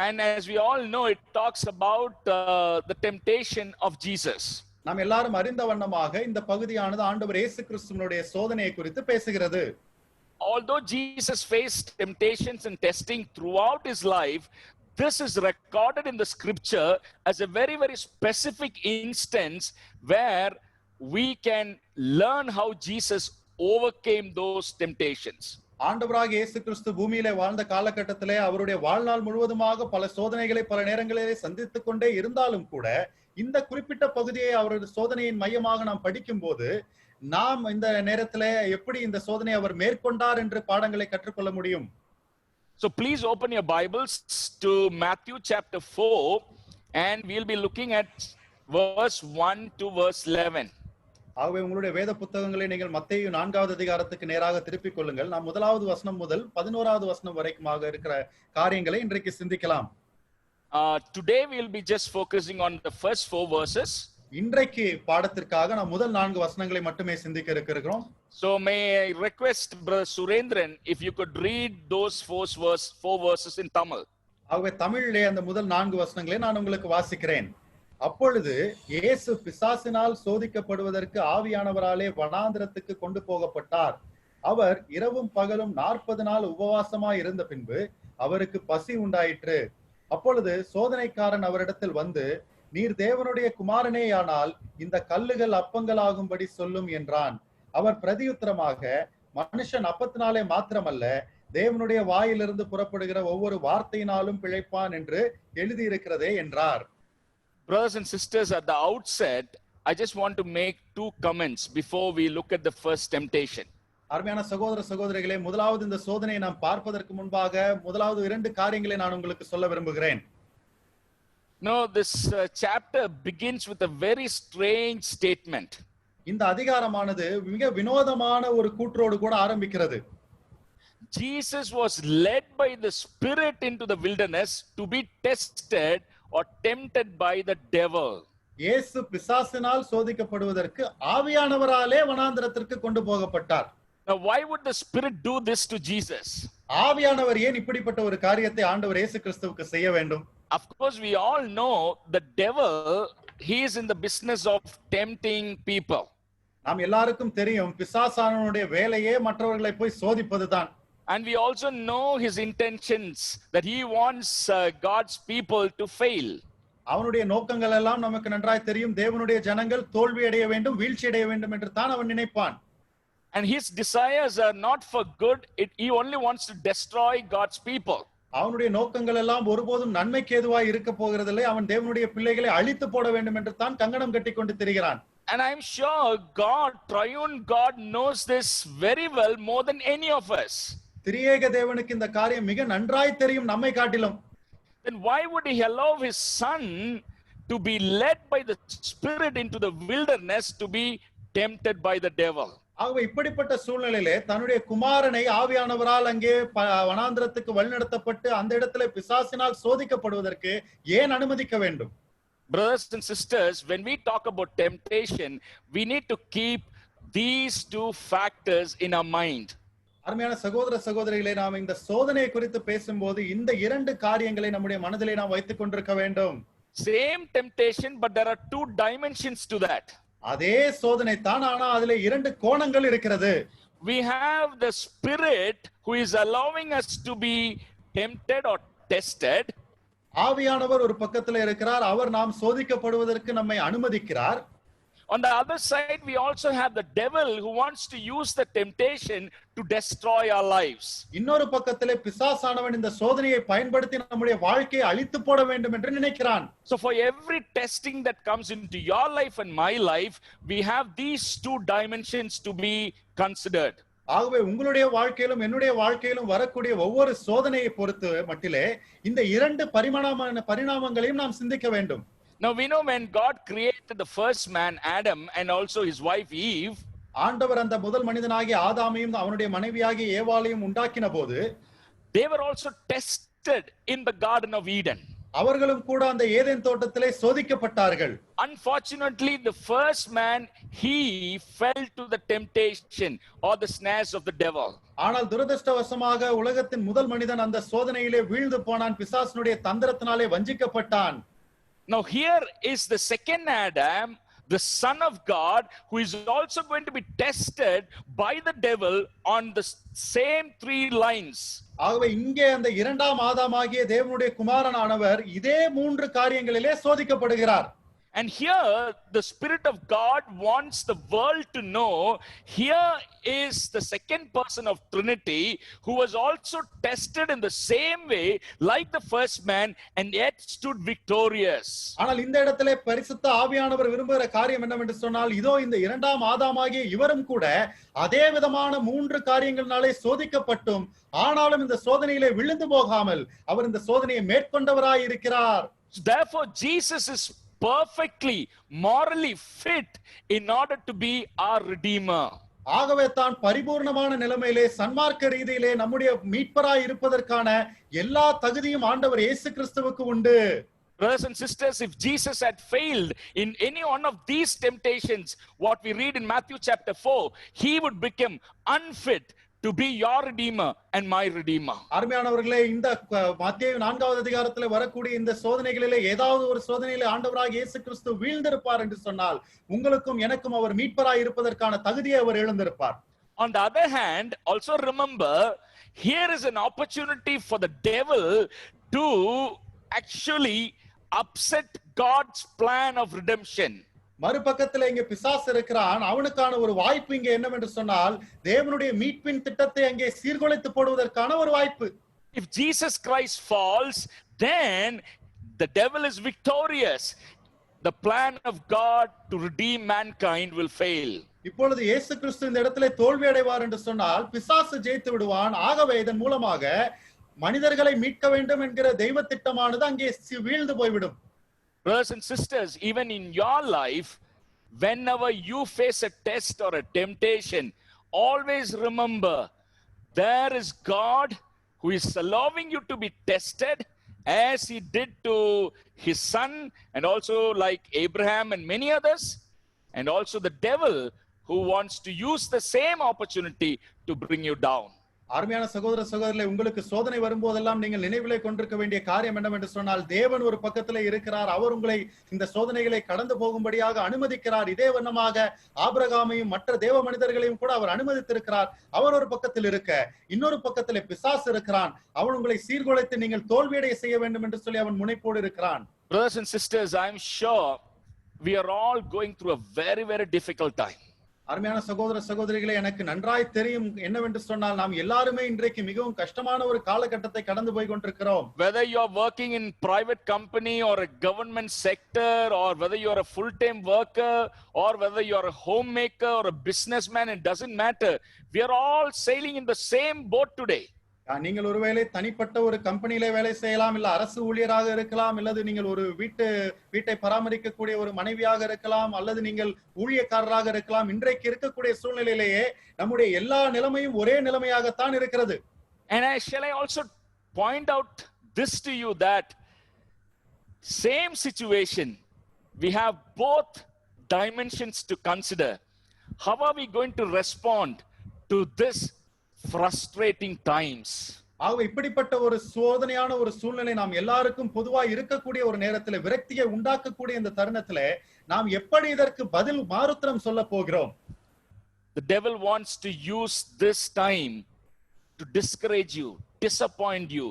And as we all know, it talks about the temptation of Jesus. நாம் எல்லாரும் அறிந்த வண்ணமாக இந்த பகுதியானது ஆண்டவர் இயேசு கிறிஸ்துவினுடைய சோதனையை குறித்து பேசுகிறது. Although Jesus faced temptations and testing throughout his life, this is recorded in the scripture as a very, very specific instance where we can learn how Jesus overcame those temptations. ஆண்டவராகிய இயேசு கிறிஸ்து பூமியிலே வாழ்ந்த காலகட்டத்திலே அவருடைய வாழ்நாள் முழுவதுமாக பல சோதனைகளை பல நேரங்களிலே சந்தித்துக் கொண்டே இருந்தாலும் கூட இந்த குறிப்பிட்ட பகுதியை அவருடைய சோதனையின் மையமாக நாம் படிக்கும் போது நாம் இந்த நேரத்திலே எப்படி இந்த சோதனை அவர் மேற்கொண்டார் என்று பாடங்களை கற்றுக்கொள்ள முடியும். So please open your Bibles to Matthew chapter 4 and we'll be looking at verse 1 to verse 11. ஆகவே உங்களுடைய வேத புத்தகங்களை நீங்கள் மத்தேயு 4வது அதிகாரத்துக்கு நேராக திருப்பிக் கொள்ளுங்கள். நாம் 1வது வசனம் முதல் 11வது வசனம் வரைக்குமாக இருக்கிற காரியங்களை இன்றைக்கு சிந்திக்கலாம். Today we'll be just focusing on the first 4 verses. இன்றைக்கு பாடத்திற்காக நாம் முதல் 4 வசனங்களை மட்டுமே சிந்திக்க இருக்கிறோம். So may I request Brother Surendran if you could read those 4 verses in Tamil. ஆகவே தமிழிலே அந்த முதல் 4 வசனங்களை நான் உங்களுக்கு வாசிக்கிறேன். அப்பொழுது இயேசு பிசாசினால் சோதிக்கப்படுவதற்கு ஆவியானவராலே வனாந்திரத்துக்கு கொண்டு போகப்பட்டார். அவர் இரவும் பகலும் 40 நாள் உபவாசமாய் இருந்த பின்பு அவருக்கு பசி உண்டாயிற்று. அப்பொழுது சோதனைக்காரன் அவரிடத்தில் வந்து, நீர் தேவனுடைய குமாரனேயானால் இந்த கல்லுகள் அப்பங்களாகும்படி சொல்லும் என்றான். அவர் பிரதியுத்தரமாக, மனுஷன் அப்பத்தினாலே மாத்திரமல்ல தேவனுடைய வாயிலிருந்து புறப்படுகிற ஒவ்வொரு வார்த்தையினாலும் பிழைப்பான் என்று எழுதியிருக்கிறதே என்றார். Brothers and sisters, at the outset, I just want to make 2 comments before we look at the first temptation. அருமையான சகோதர சகோதரிகளே, முதலாவது இந்த சோதனையை நாம் பார்ப்பதற்கு முன்பாக முதலாவது 2 காரியங்களை நான் உங்களுக்கு சொல்ல விரும்புகிறேன். No, this chapter begins with a very strange statement. இந்த அதிகாரமானது மிக வினோதமான ஒரு கூற்றோடு கூட ஆரம்பிக்கிறது. Jesus was led by the Spirit into the wilderness to be tested or tempted by the devil. இயேசு பிசாசினால் சோதிக்கப்படுவதற்கு ஆவியானவராலே வனாந்திரத்திற்கு கொண்டு போகப்பட்டார். Now why would the Spirit do this to Jesus? ஆவியானவர் ஏன் இப்படிப்பட்ட ஒரு காரியத்தை ஆண்டவர் இயேசு கிறிஸ்துவுக்கு செய்ய வேண்டும்? Of course we all know the devil, he is in the business of tempting people. நாம் எல்லாருக்கும் தெரியும் பிசாசானவனுடைய வேலையே மற்றவர்களை போய் சோதிப்பதுதான். And we also know his intentions, that he wants God's people to fail. அவனுடைய நோக்கங்கள் எல்லாம் நமக்கு நன்றாய் தெரியும். தேவனுடைய ஜனங்கள் தோல்வி அடைய வேண்டும், வீழ்ச்சி அடைய வேண்டும் என்று தான் அவன் நினைப்பான். And his desires are not for good. He only wants to destroy God's people. அவனுடைய நோக்கங்கள் எல்லாம் ஒருபோதும் நன்மைக்கு ஏதுவாய் இருக்க போகிறதில்லை. அவன் தேவனுடைய பிள்ளைகளை அழித்து போட வேண்டும் என்று தான் கங்கணம் கட்டி கொண்டு திரிகிறான். And I'm sure God, triune God, knows this very well, more than any of us. திரியேக தேவனுக்கு இந்த காரியம் மிக நன்றாய் தெரியும் நம்மை காட்டிலும். Then why would he allow his son to be led by the Spirit into the wilderness to be tempted by the devil? ஆகவே இப்படிப்பட்ட சூழ்நிலையிலே தன்னுடைய குமாரனை ஆவியானவரால் அங்கே வனாந்திரத்துக்கு வழிநடத்தப்பட்டு அந்த இடத்துல பிசாசினால் சோதிக்கப்படுவதற்கு ஏன் அனுமதிக்க வேண்டும்? Brothers and sisters, when we talk about temptation, we need to keep these two factors in our mind. அருமையான சகோதர சகோதரிகளே, நாம் இந்த சோதனையை குறித்து பேசும்போது இந்த இரண்டு காரியங்களை நம்முடைய மனதிலே நாம் வைத்துக் கொண்டிருக்க வேண்டும். Same temptation, but there are two dimensions to that. அதே சோதனை தான், ஆனா அதுல இரண்டு கோணங்கள் இருக்கிறது. We have the Spirit who is allowing us to be tempted or tested. ஆவியானவர் ஒரு பக்கத்துல இருக்கிறார், அவர் நாம் சோதிக்கப்படுவதற்கு நம்மை அனுமதிக்கிறார். On the other side, we also have the devil who wants to use the temptation to destroy our lives. இன்னொரு பக்கத்திலே பிசாசானவன் இந்த சோதனையை பயன்படுத்தி நம்முடைய வாழ்க்கையை அழித்து போட வேண்டும் என்று நினைக்கிறான். So for every testing that comes into your life and my life, we have these two dimensions to be considered. ஆகவே உங்களுடைய வாழ்க்கையிலும் என்னுடைய வாழ்க்கையிலும் வரக்கூடிய ஒவ்வொரு சோதனையை பொறுத்து மட்டிலே இந்த இரண்டு பரிணாமங்களையும் நாம் சிந்திக்க வேண்டும். Now we know when God created the first man, Adam, and also his wife Eve, ஆண்டவர் அந்த முதல் மனிதனாகிய ஆதாமையும் அவனுடைய மனைவியாகிய ஏவாளையும் உண்டாக்கின போது they were also tested in the Garden of Eden. அவர்களும் கூட அந்த ஏதேன் தோட்டத்திலே சோதிக்கப்பட்டார்கள். Unfortunately, the first man, he fell to the temptation or the snares of the devil. ஆனால் துரதிர்ஷ்டவசமாக உலகத்தின் முதல் மனிதன் அந்த சோதனையிலே வீழ்ந்து போனான், பிசாசினுடைய தந்திரத்தினாலே வஞ்சிக்கப்பட்டான். Now here is the second Adam, the Son of God, who is also going to be tested by the devil on the same three lines. ஆகவே இங்கே அந்த இரண்டாம் ஆதாமாகிய தேவனுடைய குமாரனானவர் இதே மூன்று காரியங்களிலே சோதிக்கப்படுகிறார். And here the Spirit of God wants the world to know, here is the second person of Trinity who was also tested in the same way like the first man and yet stood victorious. ஆனால் இந்த இடத்திலே பரிசுத்த ஆவியானவர் விரும்புகிற காரியம் என்னவென்று சொன்னால், இதோ இந்த இரண்டாம் ஆதாமாகிய இவரும் கூட அதே விதமான மூன்று காரியங்களினாலே சோதிக்கப்பட்டும் ஆனாலும் இந்த சோதனையிலே விழுந்து போகாமல் அவர் இந்த சோதனையை மேற்கொண்டவராய் இருக்கிறார். Therefore Jesus is perfectly morally fit in order to be our redeemer. ஆகவே தான் பரிபூர்ணமான நிலைமையிலே சன்மார்க்க ரீதியிலே நம்முடைய மீட்பராய் இருப்பதற்கான எல்லா தகுதியும் ஆண்டவர் இயேசு கிறிஸ்துவுக்கு உண்டு. Brothers and sisters, if Jesus had failed in any one of these temptations, what we read in Matthew chapter 4, he would become unfit to be your redeemer and my redeemer. அருமையானவர்களே, இந்த மத்தேயு 4வது அதிகாரத்திலே வரக்கூடிய இந்த சோதனைகளிலே ஏதாவது ஒரு சோதனையிலே ஆண்டவராகிய இயேசு கிறிஸ்து வீழ்ந்திருப்பார் என்று சொன்னால் உங்களுக்கும் எனக்கும் அவர் மீட்பராய் இருப்பதற்கான தகுதியை அவர் இழந்திருப்பார். On the other hand, also remember, here is an opportunity for the devil to actually upset God's plan of redemption. மறுபக்கத்துல இங்க பிசாசு இருக்கிறான், அவனுக்கான ஒரு வாய்ப்பு இங்க என்னவென்று சொன்னால் தேவனுடைய மீட்பின் திட்டத்தை அங்கே சீர்குலைத்து போடுவதற்கான ஒரு வாய்ப்பு. If Jesus Christ falls, then the devil is victorious. The plan of God to redeem mankind will fail. இப்பொழுது இயேசு கிறிஸ்து இந்த இடத்திலே தோல்வி அடைவார் என்று சொன்னால் பிசாசு ஜெயித்து விடுவான். ஆகவே இதன் மூலமாக மனிதர்களை மீட்க வேண்டும் என்கிற தெய்வ திட்டமானது அங்கே வீழ்ந்து போய்விடும். Brothers and sisters, even in your life, whenever you face a test or a temptation, always remember there is God who is allowing you to be tested as he did to his son and also like Abraham and many others, and also the devil who wants to use the same opportunity to bring you down. அருமையான சகோதர சகோதரிகளே, உங்களுக்கு சோதனை வரும்போதெல்லாம் நீங்கள் நினைவிலே கொண்டிருக்க வேண்டிய காரியம் என்னவென்று சொன்னால், தேவன் ஒரு பக்கத்திலே இருக்கிறார். அவர் உங்களை இந்த சோதனைகளை கடந்து போகும்படியாக அனுமதிக்கிறார். இதே வண்ணமாக ஆபிரகாமையும் மற்ற தேவ மனிதர்களையும் கூட அவர் அனுமதித்திருக்கிறார். அவர் ஒரு பக்கத்தில் இருக்க, இன்னொரு பக்கத்திலே பிசாசு இருக்கிறான். அவன் உங்களை சீர்குலைத்து நீங்கள் தோல்வியடைய செய்ய வேண்டும் என்று சொல்லி அவன் முனைப்போடு இருக்கிறான். Brothers and sisters, I am sure we are all going through a very, very difficult time. அருமையான சகோதர சகோதரிகளே, எனக்கு நன்றாய் தெரியும் என்னவென்று சொன்னால், நாம் எல்லாருமே இன்றைக்கு மிகவும் கஷ்டமான ஒரு காலகட்டத்தை கடந்து போய் கொண்டிருக்கிறோம். Whether you are working in private company or a government sector, or whether you are a full-time worker, or whether you are a homemaker or a businessman, it doesn't matter. We are all sailing in the same boat today. நீங்கள் ஒருவேளை தனிப்பட்ட ஒரு கம்பெனியில வேலை செய்யலாம், இல்ல அரசு ஊழியராக இருக்கலாம், அல்லது நீங்கள் ஒரு வீட்டை பராமரிக்கக்கூடிய ஒரு மனைவியாக இருக்கலாம், அல்லது நீங்கள் ஊழியக்காரராக இருக்கலாம். இன்றைக்கு இருக்கக்கூடிய சூழ்நிலையிலேயே நம்முடைய எல்லா நிலைமையும் ஒரே நிலைமையாகத்தான் இருக்கிறது. And shall I also point out this to you, that same situation, we have both dimensions to consider. How are we going to respond to this frustrating times? ஆக இப்படிப்பட்ட ஒரு சோதனையான ஒரு சூழ்நிலை நாம் எல்லாருக்கும் பொதுவா இருக்கக்கூடிய ஒரு நேரத்துல, விரக்தியை உண்டாக்கக்கூடிய இந்த தருணத்துல நாம் எப்படி இதற்கு பதில் மாறுத்திரம் சொல்ல போகிறோம்? The devil wants to use this time to discourage you, disappoint you,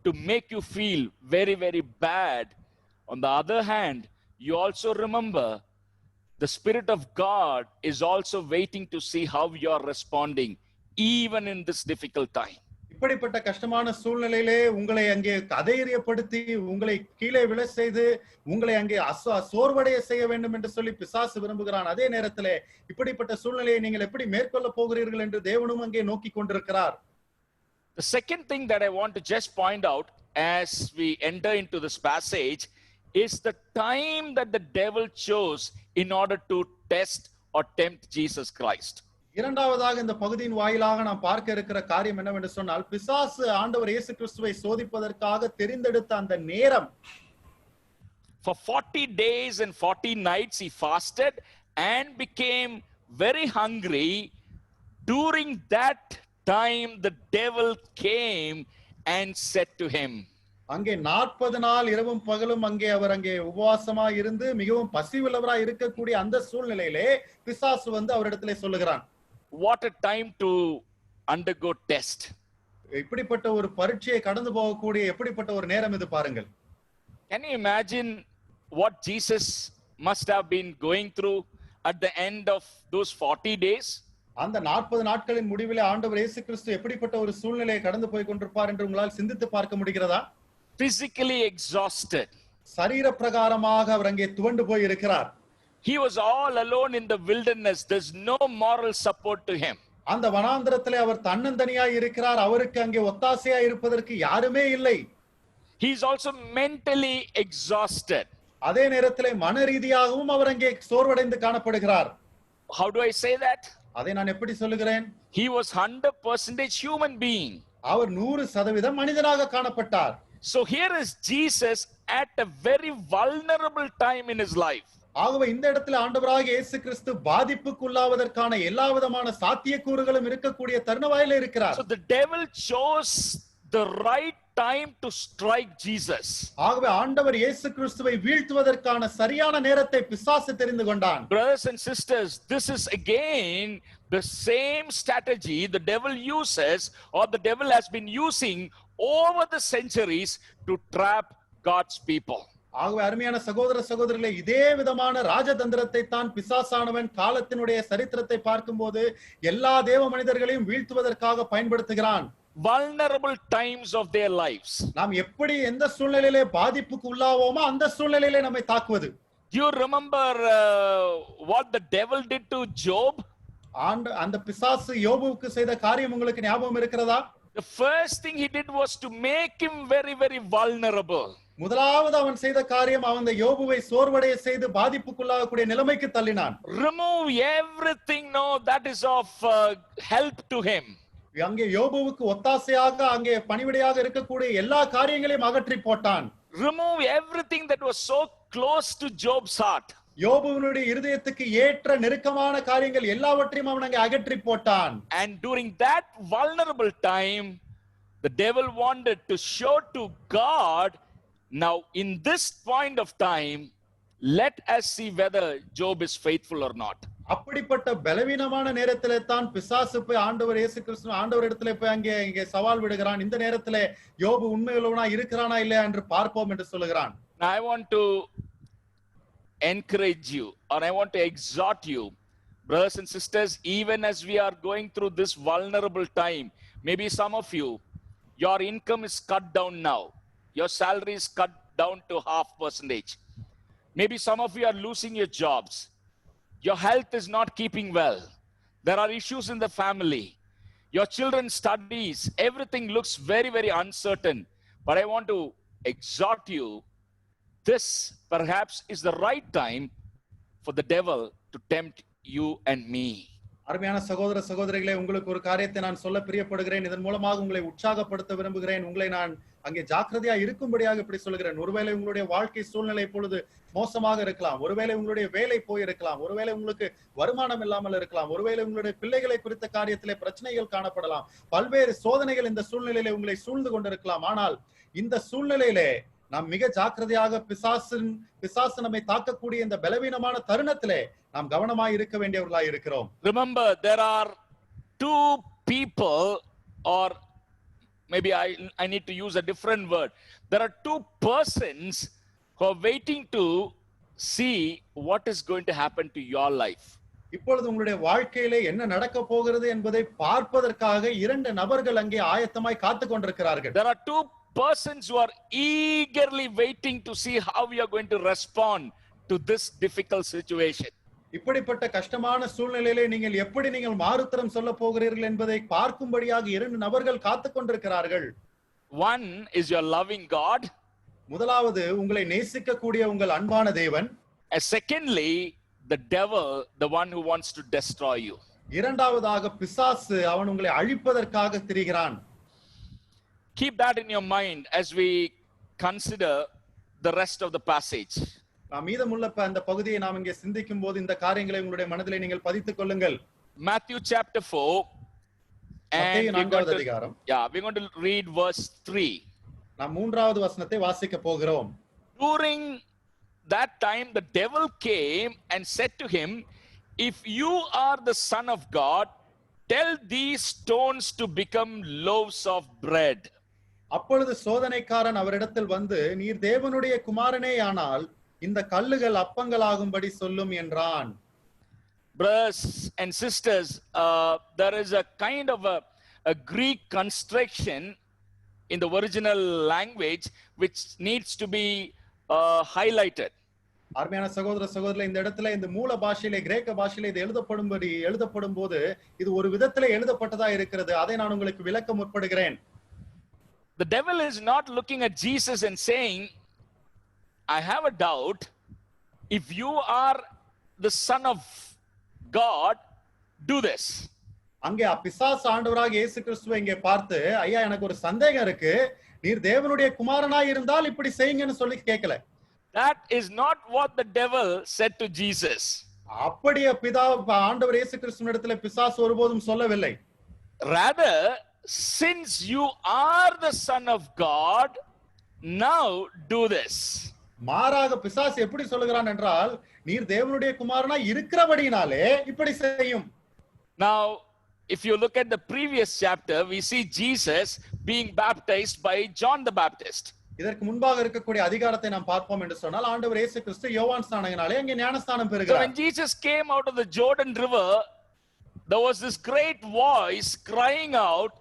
to make you feel very, very bad. On the other hand, you also remember the Spirit of God is also waiting to see how you are responding, even in this difficult time. இப்படிப்பட்ட கஷ்டமான சூழ்நிலையிலே உங்களை அங்கே அதைரியப்படுத்தி, உங்களை கீழே விழ செய்து, உங்களை அங்கே சோர்வடைய செய்ய வேண்டும் என்று சொல்லி பிசாசு விரும்புகிறான். அதே நேரத்திலே இப்படிப்பட்ட சூழ்நிலையை நீங்கள் எப்படி மேற்கொள்ள போகிறீர்கள் என்று தேவனும் அங்கே நோக்கி கொண்டிருக்கிறார். The second thing that I want to just point out as we enter into this passage is the time that the devil chose in order to test or tempt Jesus Christ. இரண்டாவதாக இந்த பகுதியின் வாயிலாக நாம் பார்க்க இருக்கிற காரியம் என்னவென்று சொன்னால், பிசாசு ஆண்டவர் இயேசு கிறிஸ்துவை சோதிப்பதற்காக தெரிந்தெடுத்த அந்த நேரம். For 40 days and 40 nights he fasted and became very hungry. During that time the devil came and said to him. அங்கே 40 நாள் இரவும் பகலும் அவர் அங்கே உபவாசமா இருந்து மிகவும் பசியுள்ளவராய் இருக்கக்கூடிய அந்த சூழ்நிலையிலே பிசாசு அவரிடத்திலே சொல்லுகிறான். What a time to undergo test. இப்படிப்பட்ட ஒரு பரீட்சையை கடந்து போகக்கூடிய எப்படிப்பட்ட ஒரு நேரம் இது பாருங்கள். Can you imagine what Jesus must have been going through at the end of those 40 days? அந்த 40 நாட்களின் முடிவிலே ஆண்டவர் இயேசு கிறிஸ்து எப்படிப்பட்ட ஒரு சூழ்நிலையை கடந்து போய் கொண்டிருப்பார் என்று உங்களால் சிந்தித்து பார்க்க முடிகிறதா? Physically exhausted. சரீர பிரகாரமாக அவர் அங்கே துவண்டு போய் இருக்கிறார். He was all alone in the wilderness. There's no moral support to him. அந்த வனாந்திரத்திலே அவர் தன்னந்தனியாய் இருக்கிறார். அவருக்கு அங்கே ஒத்தாசையாய் இருப்பதற்கு யாருமே இல்லை. He is also mentally exhausted. அதே நேரத்திலே மன ரீதியாகவும் அவர் அங்கே சோர்வடைந்து காணப்படுகிறார். How do I say that? அதை நான் எப்படி சொல்லுகிறேன்? He was 100% human being. அவர் 100% மனிதனாக காணப்பட்டார். So here is Jesus at a very vulnerable time in his life. ஆகவே இந்த இடத்துல ஆண்டவராகிய இயேசு கிறிஸ்து பாதிப்புக்குள்ளாவதற்கான எல்லா விதமான சாத்தியக்கூறுகளும் இருக்கக்கூடிய தருணவாயில இருக்கிறார். So the devil chose the right time to strike Jesus. ஆகவே ஆண்டவர் இயேசு கிறிஸ்துவை வீழ்த்துவதற்கான சரியான நேரத்தை பிசாசு தெரிந்து கொண்டான். Brothers and sisters, this is again the same strategy the devil uses, or the devil has been using over the centuries to trap God's people. ஆகவே அருமையான சகோதர சகோதரிகளே, இதே விதமான ராஜதந்திரத்தை தான் பிசாசானவன் காலத்தினுடைய சரித்திரத்தை பார்க்கும்போது எல்லா தேவ மனிதர்களையும் வீழ்த்துவதற்காக பயன்படுத்துகிறான். Vulnerable times of their lives. நாம் எப்படி எந்த சூழ்நிலையிலே பாதிப்புக்கு உள்ளாவோமோ அந்த சூழ்நிலையிலே நம்மை தாக்குவது. Do you remember what the devil did to Job? அந்த பிசாசு யோபுவுக்கு செய்த காரியம் உங்களுக்கு ஞாபகம் இருக்கிறதா? The first thing he did was to make him very, very vulnerable. முதலாவது அவன் செய்த காரியம் அவன் யோபுவை சோர்வடைய செய்து பாதிப்புக்குள்ளாகக்கூடிய நிலைமைக்கு தள்ளினான். Remove everything that is of help to him. அங்கே யோபுவுக்கு ஒத்தாசையாக அங்கே பணிவிடையாக இருக்கக்கூடிய எல்லா காரியங்களையும் அகற்றி போட்டான். Remove everything that was so close to Job's heart. யோபுவினுடைய இருதயத்துக்கு ஏற்ற நெருக்கமான காரியங்கள் எல்லாவற்றையும் அவன் அங்கே அகற்றி போட்டான். And during that vulnerable time, the devil wanted to show to God, now in this point of time, let us see whether Job is faithful or not. அப்படிப்பட்ட பலவீனமான நேரத்திலே தான் பிசாசு போய் ஆண்டவர் இயேசு கிறிஸ்து ஆண்டவர் இடத்திலே போய் அங்கே சவால் விடுகிறான். இந்த நேரத்திலே யோபு உண்மையுள்ளவனா இருக்கிறானா இல்லையா என்று பார்ப்போம் என்று சொல்லுகிறான். Now I want to encourage you, or I want to exhort you, brothers and sisters, even as we are going through this vulnerable time. Maybe some of you, your income is cut down now. Your salary is cut down to 0.5%. Maybe some of you are losing your jobs. Your health is not keeping well. There are issues in the family. Your children's studies, everything looks very, very uncertain. But I want to exhort you, this perhaps is the right time for the devil to tempt you and me. அருமையான சகோதர சகோதரிகளே, உங்களுக்கு ஒரு காரியத்தை நான் சொல்ல பிரியப்படுகிறேன். இதன் மூலமாக உங்களை உற்சாகப்படுத்த விரும்புகிறேன். உங்களை நான் அங்கே ஜாக்கிரதையா இருக்கும்படியாக இப்படி சொல்கிறேன். ஒருவேளை உங்களுடைய வாழ்க்கை சூழ்நிலை இப்பொழுது மோசமாக இருக்கலாம். ஒருவேளை உங்களுடைய வேலை போயிருக்கலாம். ஒருவேளை உங்களுக்கு வருமானம் இல்லாமல் இருக்கலாம். ஒருவேளை உங்களுடைய பிள்ளைகளை குறித்த காரியத்திலே பிரச்சனைகள் காணப்படலாம். பல்வேறு சோதனைகள் இந்த சூழ்நிலையிலே உங்களை சூழ்ந்து கொண்டிருக்கலாம். ஆனால் இந்த சூழ்நிலையிலே நாம் மிக ஜாக்கிரதையாக பிசாசு நம்மை தாக்கக்கூடிய இந்த பலவீனமான தருணத்திலே நாம் கவனமாய் இருக்க வேண்டியவர்களாய் இருக்கிறோம். Remember, there are two people, or maybe I need to use a different word. There are two persons who are waiting to see what is going to happen to your life. இப்பொழுது உங்களுடைய வாழ்க்கையிலே என்ன நடக்க போகிறது என்பதை பார்ப்பதற்காக இரண்டு நபர்கள் அங்கே ஆயத்தமாய் காத்து கொண்டிருக்கிறார்கள். There are two persons who are eagerly waiting to see how we are going to respond to this difficult situation. இப்படிப்பட்ட கஷ்டமான சூழ்நிலையிலே நீங்கள் மாறுத்தரம் சொல்ல போகிறீர்கள் என்பதை பார்க்கும்படியாக இரண்டு நபர்கள் காத்து கொண்டிருக்கிறார்கள். One is your loving God. முதலாவது உங்களை நேசிக்கக்கூடிய உங்கள் அன்பான தேவன். And secondly, the devil, the one who wants to destroy you. இரண்டாவதாக பிசாசு, அவன் உங்களை அழிப்பதற்காக திரிகிறான். Keep that in your mind as we consider the rest of the passage. நாம் மீதமுள்ள அந்த பகுதியை நாம் இங்கே சிந்திக்கும் போது இந்த காரியங்களை உங்களுடைய மனதிலே நீங்கள் பதித்துக் கொள்ளுங்கள். Matthew chapter 4 and அதிகாரம். we're going to read verse 3. நாம் 3வது வசனத்தை வாசிக்க போகிறோம். During that time the devil came and said to him, if you are the son of God, tell these stones to become loaves of bread. அப்பொழுது சோதனைக்காரன் அவரிடத்தில் வந்து, நீர் தேவனுடைய குமாரனே ஆனால் இந்த கல்லுகள் அப்பங்களாகும்படி சொல்லும் என்றான். Brothers and sisters, there is a kind of a Greek construction in the original language which needs to be highlighted. அருமையான சகோதர சகோதரர்களே, இந்த இடத்துல இந்த மூல பாஷையிலே கிரேக்க பாஷையிலே இது எழுதப்படும் போது இது ஒரு விதத்திலே எழுதப்பட்டதா இருக்கிறது. அதை நான் உங்களுக்கு விளக்க முற்படுகிறேன். The devil is not looking at Jesus and saying, I have a doubt, if you are the son of God, do this. அங்கே பிசாசு ஆண்டவராக இயேசு கிறிஸ்துவை இங்கே பார்த்து, ஐயா எனக்கு ஒரு சந்தேகம் இருக்கு, நீர் தேவனுடைய குமாரனாய் இருந்தால் இப்படி செய்யுங்கன்னு சொல்லி கேட்கல. That is not what the devil said to Jesus. அப்படியே ஆண்டவர் இயேசு கிறிஸ்துவினிடத்திலே பிசாசு ஒருபோதும் சொல்லவில்லை. Rather, since you are the son of God, now do this. மாறாக பிசாசு எப்படி சொல்லுகிறான் என்றால், நீர் தேவனுடைய குமாரனாய் இருக்கிறபடினாலே இப்படி செய்யும். Now, if you look at the previous chapter, we see Jesus being baptized by John the Baptist. இதற்கு முன்பாக இருக்கக்கூடிய அதிகாரத்தை நாம் பார்ப்போம் என்று சொன்னால், ஆண்டவர் இயேசு கிறிஸ்து யோவான் ஸ்நானகனாலே அங்கே ஞானஸ்நானம் So பெறுகிறார். when Jesus came out of the Jordan River, there was this great voice crying out,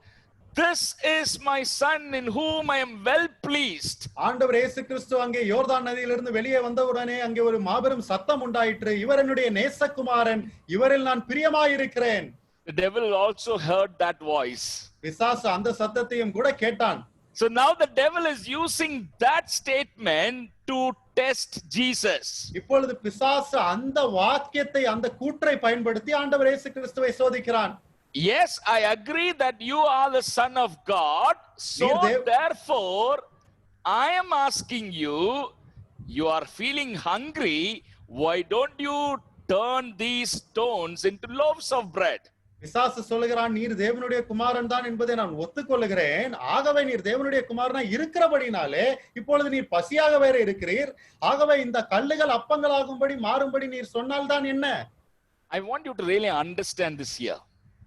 this is my son in whom I am well pleased. ஆண்டவர் இயேசு கிறிஸ்து அங்கே யோர்தான் நதியிலிருந்து வெளியே வந்தவுடனே அங்கே ஒரு மாபெரும் சத்தம் உண்டாயிற்று, இவர் என்னுடைய நேசகுமாரன், இவரில் நான் பிரியமாயிருக்கிறேன். The devil also heard that voice. பிசாசு அந்த சத்தத்தையும் கூட கேட்டான். So now the devil is using that statement to test Jesus. இப்பொழுது பிசாசு அந்த வாக்கியத்தை, அந்த கூற்றை பயன்படுத்தி ஆண்டவர் இயேசு கிறிஸ்துவை சோதிக்கிறான். Yes, I agree that you are the son of God. So therefore, I am asking you, you are feeling hungry. why don't you turn these stones into loaves of bread? பிசாசு சொல்லுகிறான், நீர் தேவனுடைய குமாரன் தான் என்பதை நான் ஒத்துக்கொள்ளுகிறேன். ஆகவே நீர் தேவனுடைய குமாரனா இருக்கிறபடினாலே இப்பொழுது நீர் பசியாக வேற இருக்கிறீர். ஆகவே இந்த கல்லுகள் அப்பங்களாகும்படி மாறும்படி நீர் சொன்னால்தான் என்ன? I want you to really understand this here.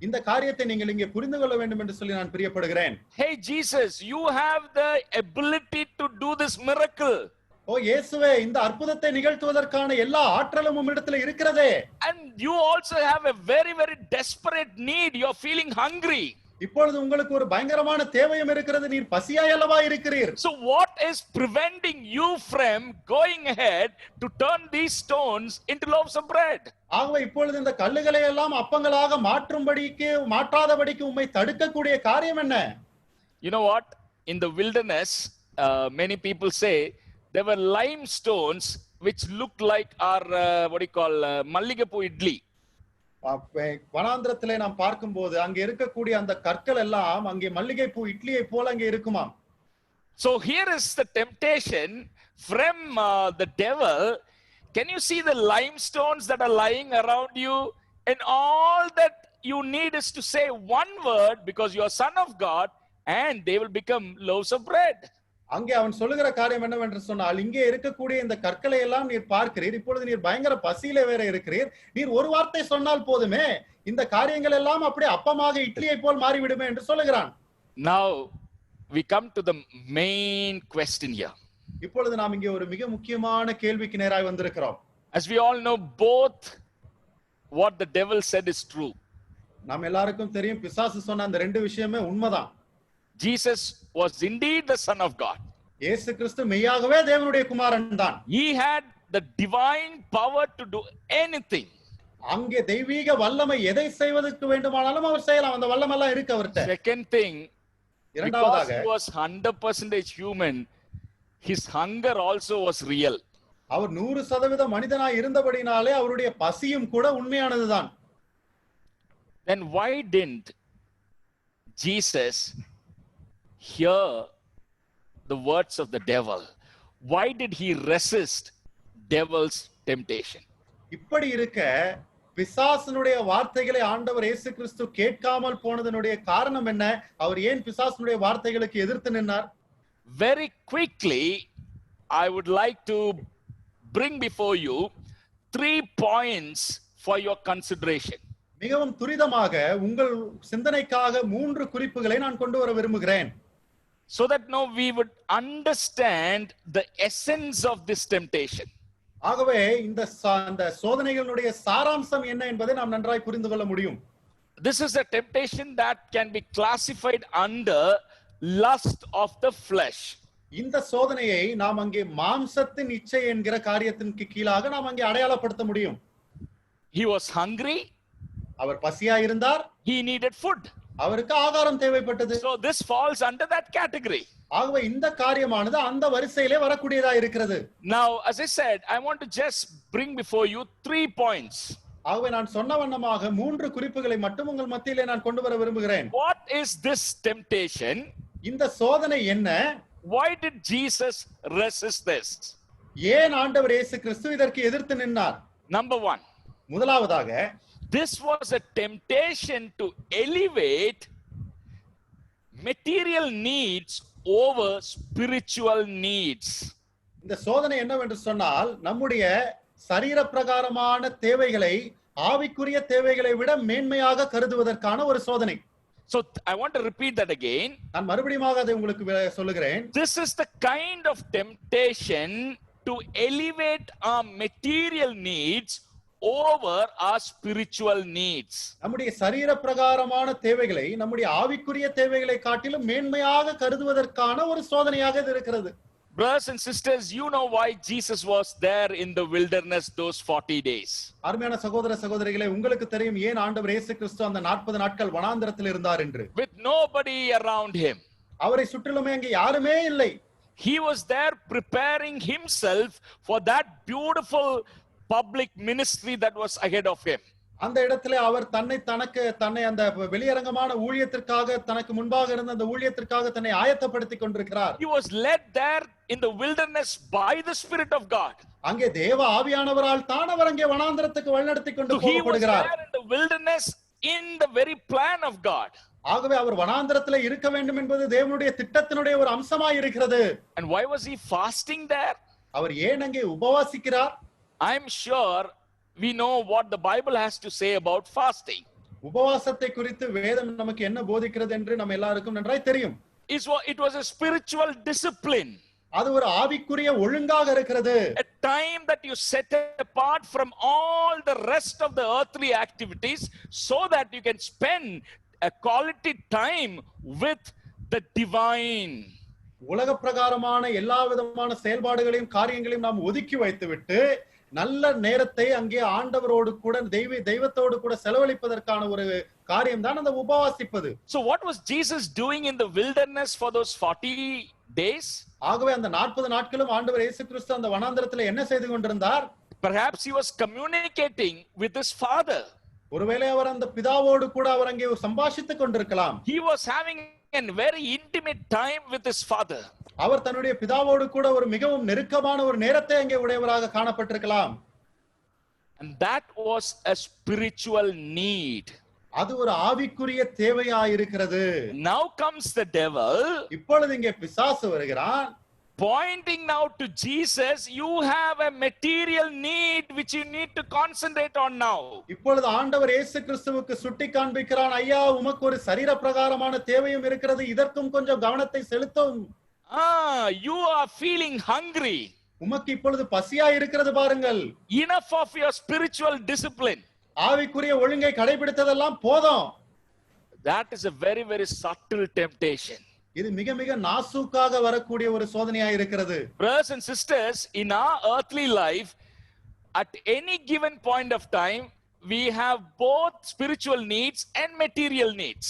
இந்த காரியத்தை நீங்கள் இங்கே புரிந்து கொள்ள வேண்டும் என்று சொல்லி நான் பிரியப்படுகிறேன். Hey Jesus, you have the ability to do this miracle. ஓ இயேசுவே, இந்த அற்புதத்தை நிகழ்த்துவதற்கான எல்லா ஆற்றலும் உம்மிடத்தில் இருக்கிறதே. And you also have a very, very desperate need. You're feeling hungry. இப்பொழுது உங்களுக்கு ஒரு பயங்கரமான தேவையும் இருக்கிறது. நீர் பசியாய் அல்லவா இருக்கிறீர். So what is preventing you from going ahead to turn these stones into loaves of bread? ஆகவே இப்பொழுது இந்த கல்லுகளை எல்லாம் அப்பங்களாக மாற்றாதபடிக்கு உம்மை தடுக்கக்கூடிய காரியம் என்ன? You know what? In the wilderness, many people say there were limestones which look like our மல்லிகைப்பூ இட்லி. வனாந்திரத்திலே நாம் பார்க்கும்போது அங்க இருக்கக்கூடிய அந்த கற்கள் எல்லாம் அங்கே மல்லிகைப்பூ இட்லியை போல அங்கே இருக்குமாம். So here is the temptation from the devil. Can you see the limestones that are lying around you? And all that you need is to say one word, because you are son of God, and they will become loaves of bread. அங்கே அவன் சொல்லுகிற காரியம் என்னவென்று சொன்னால், இங்கே இருக்கக்கூடிய இந்த கற்களை எல்லாம் நீர் பார்க்கிறீர். இப்பொழுது நீர் பயங்கர பசியிலே வேற இருக்கிறீர். நீர் ஒரு வார்த்தை சொன்னால் போதுமே, இந்த காரியங்கள் எல்லாம் அப்படியே அப்பமாக இட்லியை போல் மாறிவிடுமே என்று சொல்லுகிறான். Now we come to the main question here. இப்பொழுது நாம் இங்கே ஒரு மிக முக்கியமான கேள்விக்கு நேராய் வந்திருக்கிறோம். As we all know, both what the devil said is true. நாம் எல்லாருக்கும் தெரியும், பிசாசு சொன்ன அந்த ரெண்டு விஷயமே உண்மைதான். Jesus was indeed the Son of God. இயேசு கிறிஸ்து மெய்யாகவே தேவனுடைய குமாரன் தான். He had the divine power to do anything. அங்கே தெய்வீக வல்லமை எதை செய்வதற்கு வேண்டுமானாலும் அவர் செய்யலாம். அந்த வல்லமெல்லாம் இருக்கு அவர்ட்ட. Second thing, because he was 100% human, his hunger also was real. அவர் 100% மனிதனாய் இருந்தபடினாலே அவருடைய பசியும் கூட உண்மையானதுதான். Then why didn't Jesus hear the words of the devil? Why did he resist devil's temptation? இப்படி இருக்க பிசாசனுடைய வார்த்தைகளை ஆண்டவர் இயேசு கிறிஸ்து கேட்காமல் போனதனுடைய காரணம் என்ன? அவர் ஏன் பிசாசனுடைய வார்த்தைகளுக்கு எதிர்த்து நின்றார்? Very quickly, I would like to bring before you 3 points for your consideration. மிகவும் துரிதமாக உங்கள் சிந்தனைக்காக 3 குறிப்புகளை நான் கொண்டு வர விரும்புகிறேன். So that now we would understand the essence of this temptation. ஆகவே இந்த சோதனைகளுடைய சாராம்சம் என்ன என்பதை நாம் நன்றாய் புரிந்து கொள்ள முடியும். This is a temptation that can be classified under lust of the flesh. இந்த சோதனையை நாம் அங்கே மாம்சத்தின் இச்சை என்கிற காரியத்திற்கு கீழாக நாம் அங்கே அடையாளப்படுத்த முடியும். He was hungry. அவர் பசியாய் இருந்தார். He needed food. அவருக்கு ஆகாரம் தேவைப்பட்டது. So this falls under that category. ஆகவே இந்த காரியமானது அந்த வரிசையிலே வரக்கூடியதா இருக்கிறது. Now, as I said, I want to just bring before you 3 points. ஆகவே நான் சொன்ன வண்ணமாக 3 குறிப்புகளை மட்டும் உங்கள் மத்தியிலே நான் கொண்டு வர விரும்புகிறேன். What is this temptation? இந்த சோதனை என்ன? Why did Jesus resist this? ஏன் ஆண்டவர் இயேசு கிறிஸ்து இதற்கு எதிர்த்து நின்றார்? Number 1. முதலாவதாக, this was a temptation to elevate material needs over spiritual needs. இந்த சோதனை என்னவென்று சொன்னால், நம்முடைய சரீர பிரகாரமான தேவைகளை ஆவிக்குரிய தேவைகளை விட மேன்மையாக கருதுவதற்கான ஒரு சோதனை. So I want to repeat that again. நான் மறுபடியும் அதை உங்களுக்கு சொல்லுகிறேன். This is the kind of temptation to elevate our material needs over our spiritual needs. நம்முடைய சரீர பிரகாரமான தேவைகளை நம்முடைய ஆவிக்குரிய தேவைகளை காட்டிலும் மேன்மையாக கருதுவதற்கான ஒரு சோதனையாக இது இருக்கிறது. Brothers and sisters, you know why Jesus was there in the wilderness those 40 days. அருமையான சகோதர சகோதரிகளே, உங்களுக்கு தெரியும் ஏன் ஆண்டவர் இயேசு கிறிஸ்து அந்த 40 நாட்கள் வனாந்திரத்தில் இருந்தார் என்று. With nobody around him. அவரை சுற்றிலுமே அங்கே யாருமே இல்லை. He was there preparing himself for that beautiful public ministry that was ahead of him. அந்த இடத்திலே அவர் தன்னை அந்த வெளியரங்கமான ஊழியத்திற்காக தனக்கு முன்பாக இருந்த அந்த ஊழியத்திற்காக தன்னை ஆயத்தப்படுத்திக் கொண்டிருக்கிறார். He was led there in the wilderness by the Spirit of God. அங்கே தேவ ஆவியானவரால் தான் அவர் அங்கே வனாந்தரத்துக்கு வழிநடத்தி கொண்டு So he was போகப்படுகிறார். there in the wilderness in the very plan of God. ஆகவே அவர் வனாந்தரத்திலே இருக்க வேண்டும் என்பது தேவனுடைய திட்டத்தினுடைய ஒரு அம்சமாய் இருக்கிறது. And why was he fasting there? அவர் ஏன் அங்கே உபவாசிக்கிறார்? I'm sure we know what the Bible has to say about fasting. உபவாசத்தை குறித்து வேதம் நமக்கு என்ன போதிக்கிறது என்று நம்ம எல்லாருக்கும் நன்றாய் தெரியும். It was a spiritual discipline. அது ஒரு ஆவிக்குரிய ஒழுங்காக இருக்கிறது. A time that you set apart from all the rest of the earthly activities so that you can spend a quality time with the divine. உலக பிரகாரமான எல்லா விதமான செயல்பாடுகளையும் காரியங்களையும் நாம் ஒதுக்கி வைத்துவிட்டு நல்ல நேரத்தை அங்கே ஆண்டவரோடு கூட தெய்வத்தோடு கூட செலவழிப்பதற்கான ஒரு காரியம் தான் அந்த உபவாசிப்பது. So what was Jesus doing in the wilderness for those 40 days? ஆகவே அந்த 40 நாட்களும் ஆண்டவர் இயேசு கிறிஸ்து அந்த வனாந்தரத்திலே என்ன செய்து கொண்டிருந்தார்? Perhaps he was communicating with his father. ஒருவேளை அவர் அந்த பிதாவோடு கூட அவர் அங்கே சம்பாஷித்துக் கொண்டிருக்கலாம். He was having a very intimate time with his father. அவர் தன்னுடைய பிதாவோடு கூட ஒரு மிகவும் நெருக்கமான ஒரு நேரத்தை அங்கே உடையவராக காணப்பட்டிருக்கலாம். And that was a spiritual need. அது ஒரு ஆவிக்குரிய தேவையாயிருக்கிறது. Now comes the devil. இப்பொழுது இங்கே பிசாசு வருகிறான். Pointing now to Jesus, you have a material need which you need to concentrate on now. இப்பொழுது ஆண்டவர் இயேசு கிறிஸ்துவுக்கு சுட்டி காண்பிக்கிறான், ஐயா உமக்கு ஒரு சரீர பிரகாரமான தேவையும் இருக்கிறது, இதற்கும் கொஞ்சம் கவனத்தை செலுத்தும். You are feeling hungry. உமக்கு இப்பொழுது பசியா இருக்கிறது பாருங்கள். Enough of your spiritual discipline. ஆவிக்குரிய ஒழுங்கை கடைபிடித்ததெல்லாம் போதும். That is a very, very subtle temptation. இது மிக மிக நாசூக்காக வரக்கூடிய ஒரு சோதனையா இருக்கிறது. Brothers and sisters, in our earthly life, at any given point of time, we have both spiritual needs and material needs.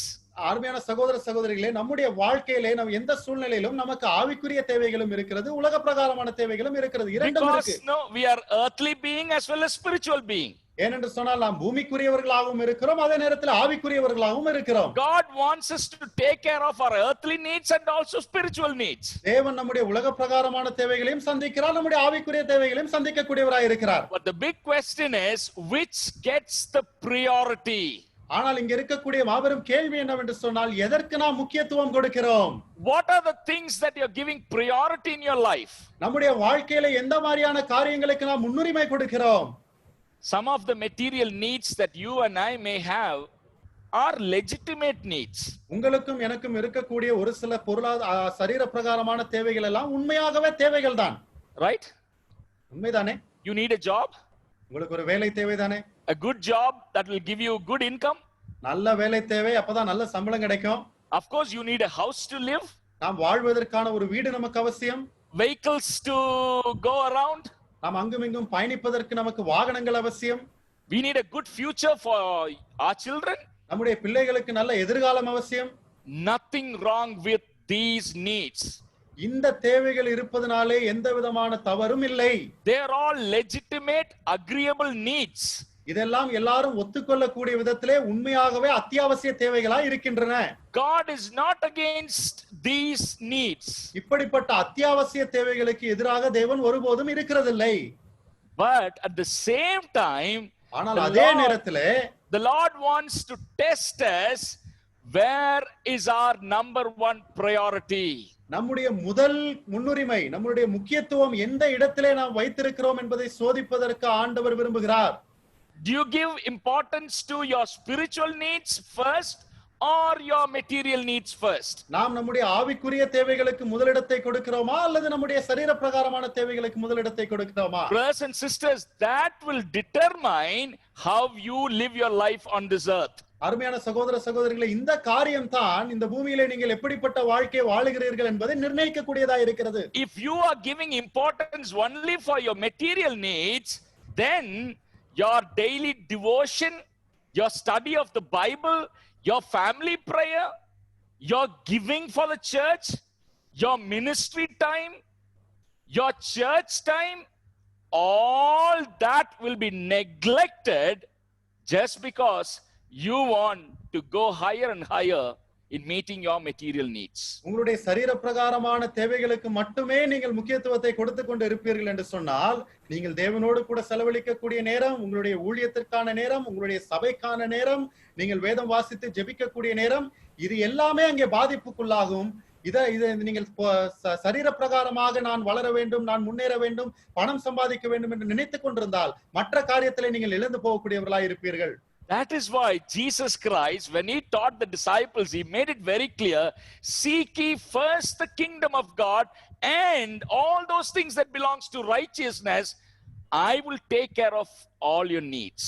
அருமையான சகோதர சகோதரிகளே, நம்முடைய வாழ்க்கையிலே நம்ம எந்த சூழ்நிலையிலும் நமக்கு ஆவிக்குரிய தேவைகளும் இருக்கிறது, உலக பிரகாரமான தேவைகளும் இருக்கிறது. இரண்டும் இருக்கு. Because no, we are earthly being as well as spiritual being. ஏனென்று சொன்னால் நாம் பூமிக்குரியவர்களாகவும் இருக்கிறோம், அதே நேரத்தில் ஆவிக்குரியவர்களாகவும் இருக்கிறோம். God wants us to take care of our earthly needs and also spiritual needs. தேவன் நம்முடைய உலக பிரகாரமான தேவைகளையும் சந்திக்கிறார், நம்முடைய ஆவிக்குரிய தேவைகளையும் சந்திக்கக்கூடியவராய் இருக்கிறார். But the big question is, which gets the priority? ஆனால் இங்க இருக்கக்கூடிய மாபெரும் கேள்வி என்னவென்று சொன்னால், எதற்கு நாம் முக்கியத்துவம் கொடுக்கிறோம்? What are the things that you're giving priority in your life? நம்முடைய வாழ்க்கையில எந்த மாதிரியான காரியங்களுக்கு நாம் முன்னுரிமை கொடுக்கிறோம்? Some of the material needs that you and I may have are legitimate needs. உங்களுக்கும் எனக்கும் இருக்கக்கூடிய ஒரு சில சரீர பிரகாரமான தேவைகள் எல்லாம் உண்மையாகவே தேவைகள் தான். Right? உண்மைதானே? You need a job. உங்களுக்கு ஒரு வேலை தேவைதானே? A good job that will give you good income. நல்ல வேலை தேவை, அப்பதான் நல்ல சம்பளம் கிடைக்கும். Of course, you need a house to live. நாம் வாழ்வதற்கான ஒரு வீடு நமக்கு அவசியம். Vehicles to go around. நாம் அங்குமிங்கும் பயணிப்பதற்கு நமக்கு வாகனங்கள் அவசியம். We need a good future for our children. நம்முடைய பிள்ளைகளுக்கு நல்ல எதிர்காலம் அவசியம். Nothing wrong with these needs. இந்த தேவைகள் இருப்பதனாலே எந்த விதமான தவறும் இல்லை. They are all legitimate, agreeable needs. இதெல்லாம் எல்லாரும் ஒத்துக்கொள்ளக்கூடிய விதத்திலே உண்மையாகவே அத்தியாவசிய தேவைகளாய் இருக்கின்றன. God is not against these needs. இப்படிப்பட்ட அத்தியாவசிய தேவைகளுக்கு எதிராக தேவன் ஒருபோதும் இருக்கிறதில்லை. But at the same time, ஆனால் அதே நேரத்திலே the Lord wants to test us. Where is our number one priority? நம்முடைய முதல் முன்னுரிமை, நம்முடைய முக்கியத்துவம் எந்த இடத்திலே நாம் வைத்திருக்கிறோம் என்பதை சோதிப்பதற்கு ஆண்டவர் விரும்புகிறார். Do you give importance to your spiritual needs first or your material needs first? நாம் நம்முடைய ஆவிக்குரிய தேவைகளுக்கு முதலிடத்தை கொடுக்கிறோமா அல்லது நம்முடைய சரீர பிரகாரமான தேவைகளுக்கு முதலிடத்தை கொடுக்கிறோமா? Brothers and sisters, that will determine how you live your life on this earth. அருமையான சகோதர சகோதரிகளே, இந்த காரியம் தான் இந்த பூமியிலே நீங்கள் எப்படிப்பட்ட வாழ்க்கை வாழுகிறீர்கள் என்பதை நிர்ணயிக்கக்கூடியதா இருக்கிறது. If you are giving importance only for your material needs, then your daily devotion, your study of the Bible, your family prayer, your giving for the church, your ministry time, your church time, all that will be neglected just because you want to go higher and higher in meeting your material needs. உங்களுடைய சரீர பிரகாரமான தேவைகளுக்கு மட்டுமே நீங்கள் முக்கியத்துவத்தை கொடுத்து கொண்டு இருப்பீர்கள் என்று சொன்னால், நீங்கள் தேவனோடு கூட செலவழிக்கக்கூடிய நேரம், உங்களுடைய ஊழியத்திற்கான நேரம், உங்களுடைய சபைக்கான நேரம், நீங்கள் வேதம் வாசித்து ஜெபிக்கக்கூடிய நேரம், இது எல்லாமே அங்கே பாதிப்புக்குள்ளாகும். இதை நீங்கள் சரீர பிரகாரமாக நான் வளர வேண்டும், நான் முன்னேற வேண்டும், பணம் சம்பாதிக்க வேண்டும் என்று நினைத்துக் கொண்டிருந்தால் மற்ற காரியத்திலே நீங்கள் இழந்து போகக்கூடியவர்களாய் இருப்பீர்கள். That is why Jesus Christ, when he taught the disciples, he made it very clear, seek ye first the kingdom of God and all those things that belongs to righteousness, I will take care of all your needs.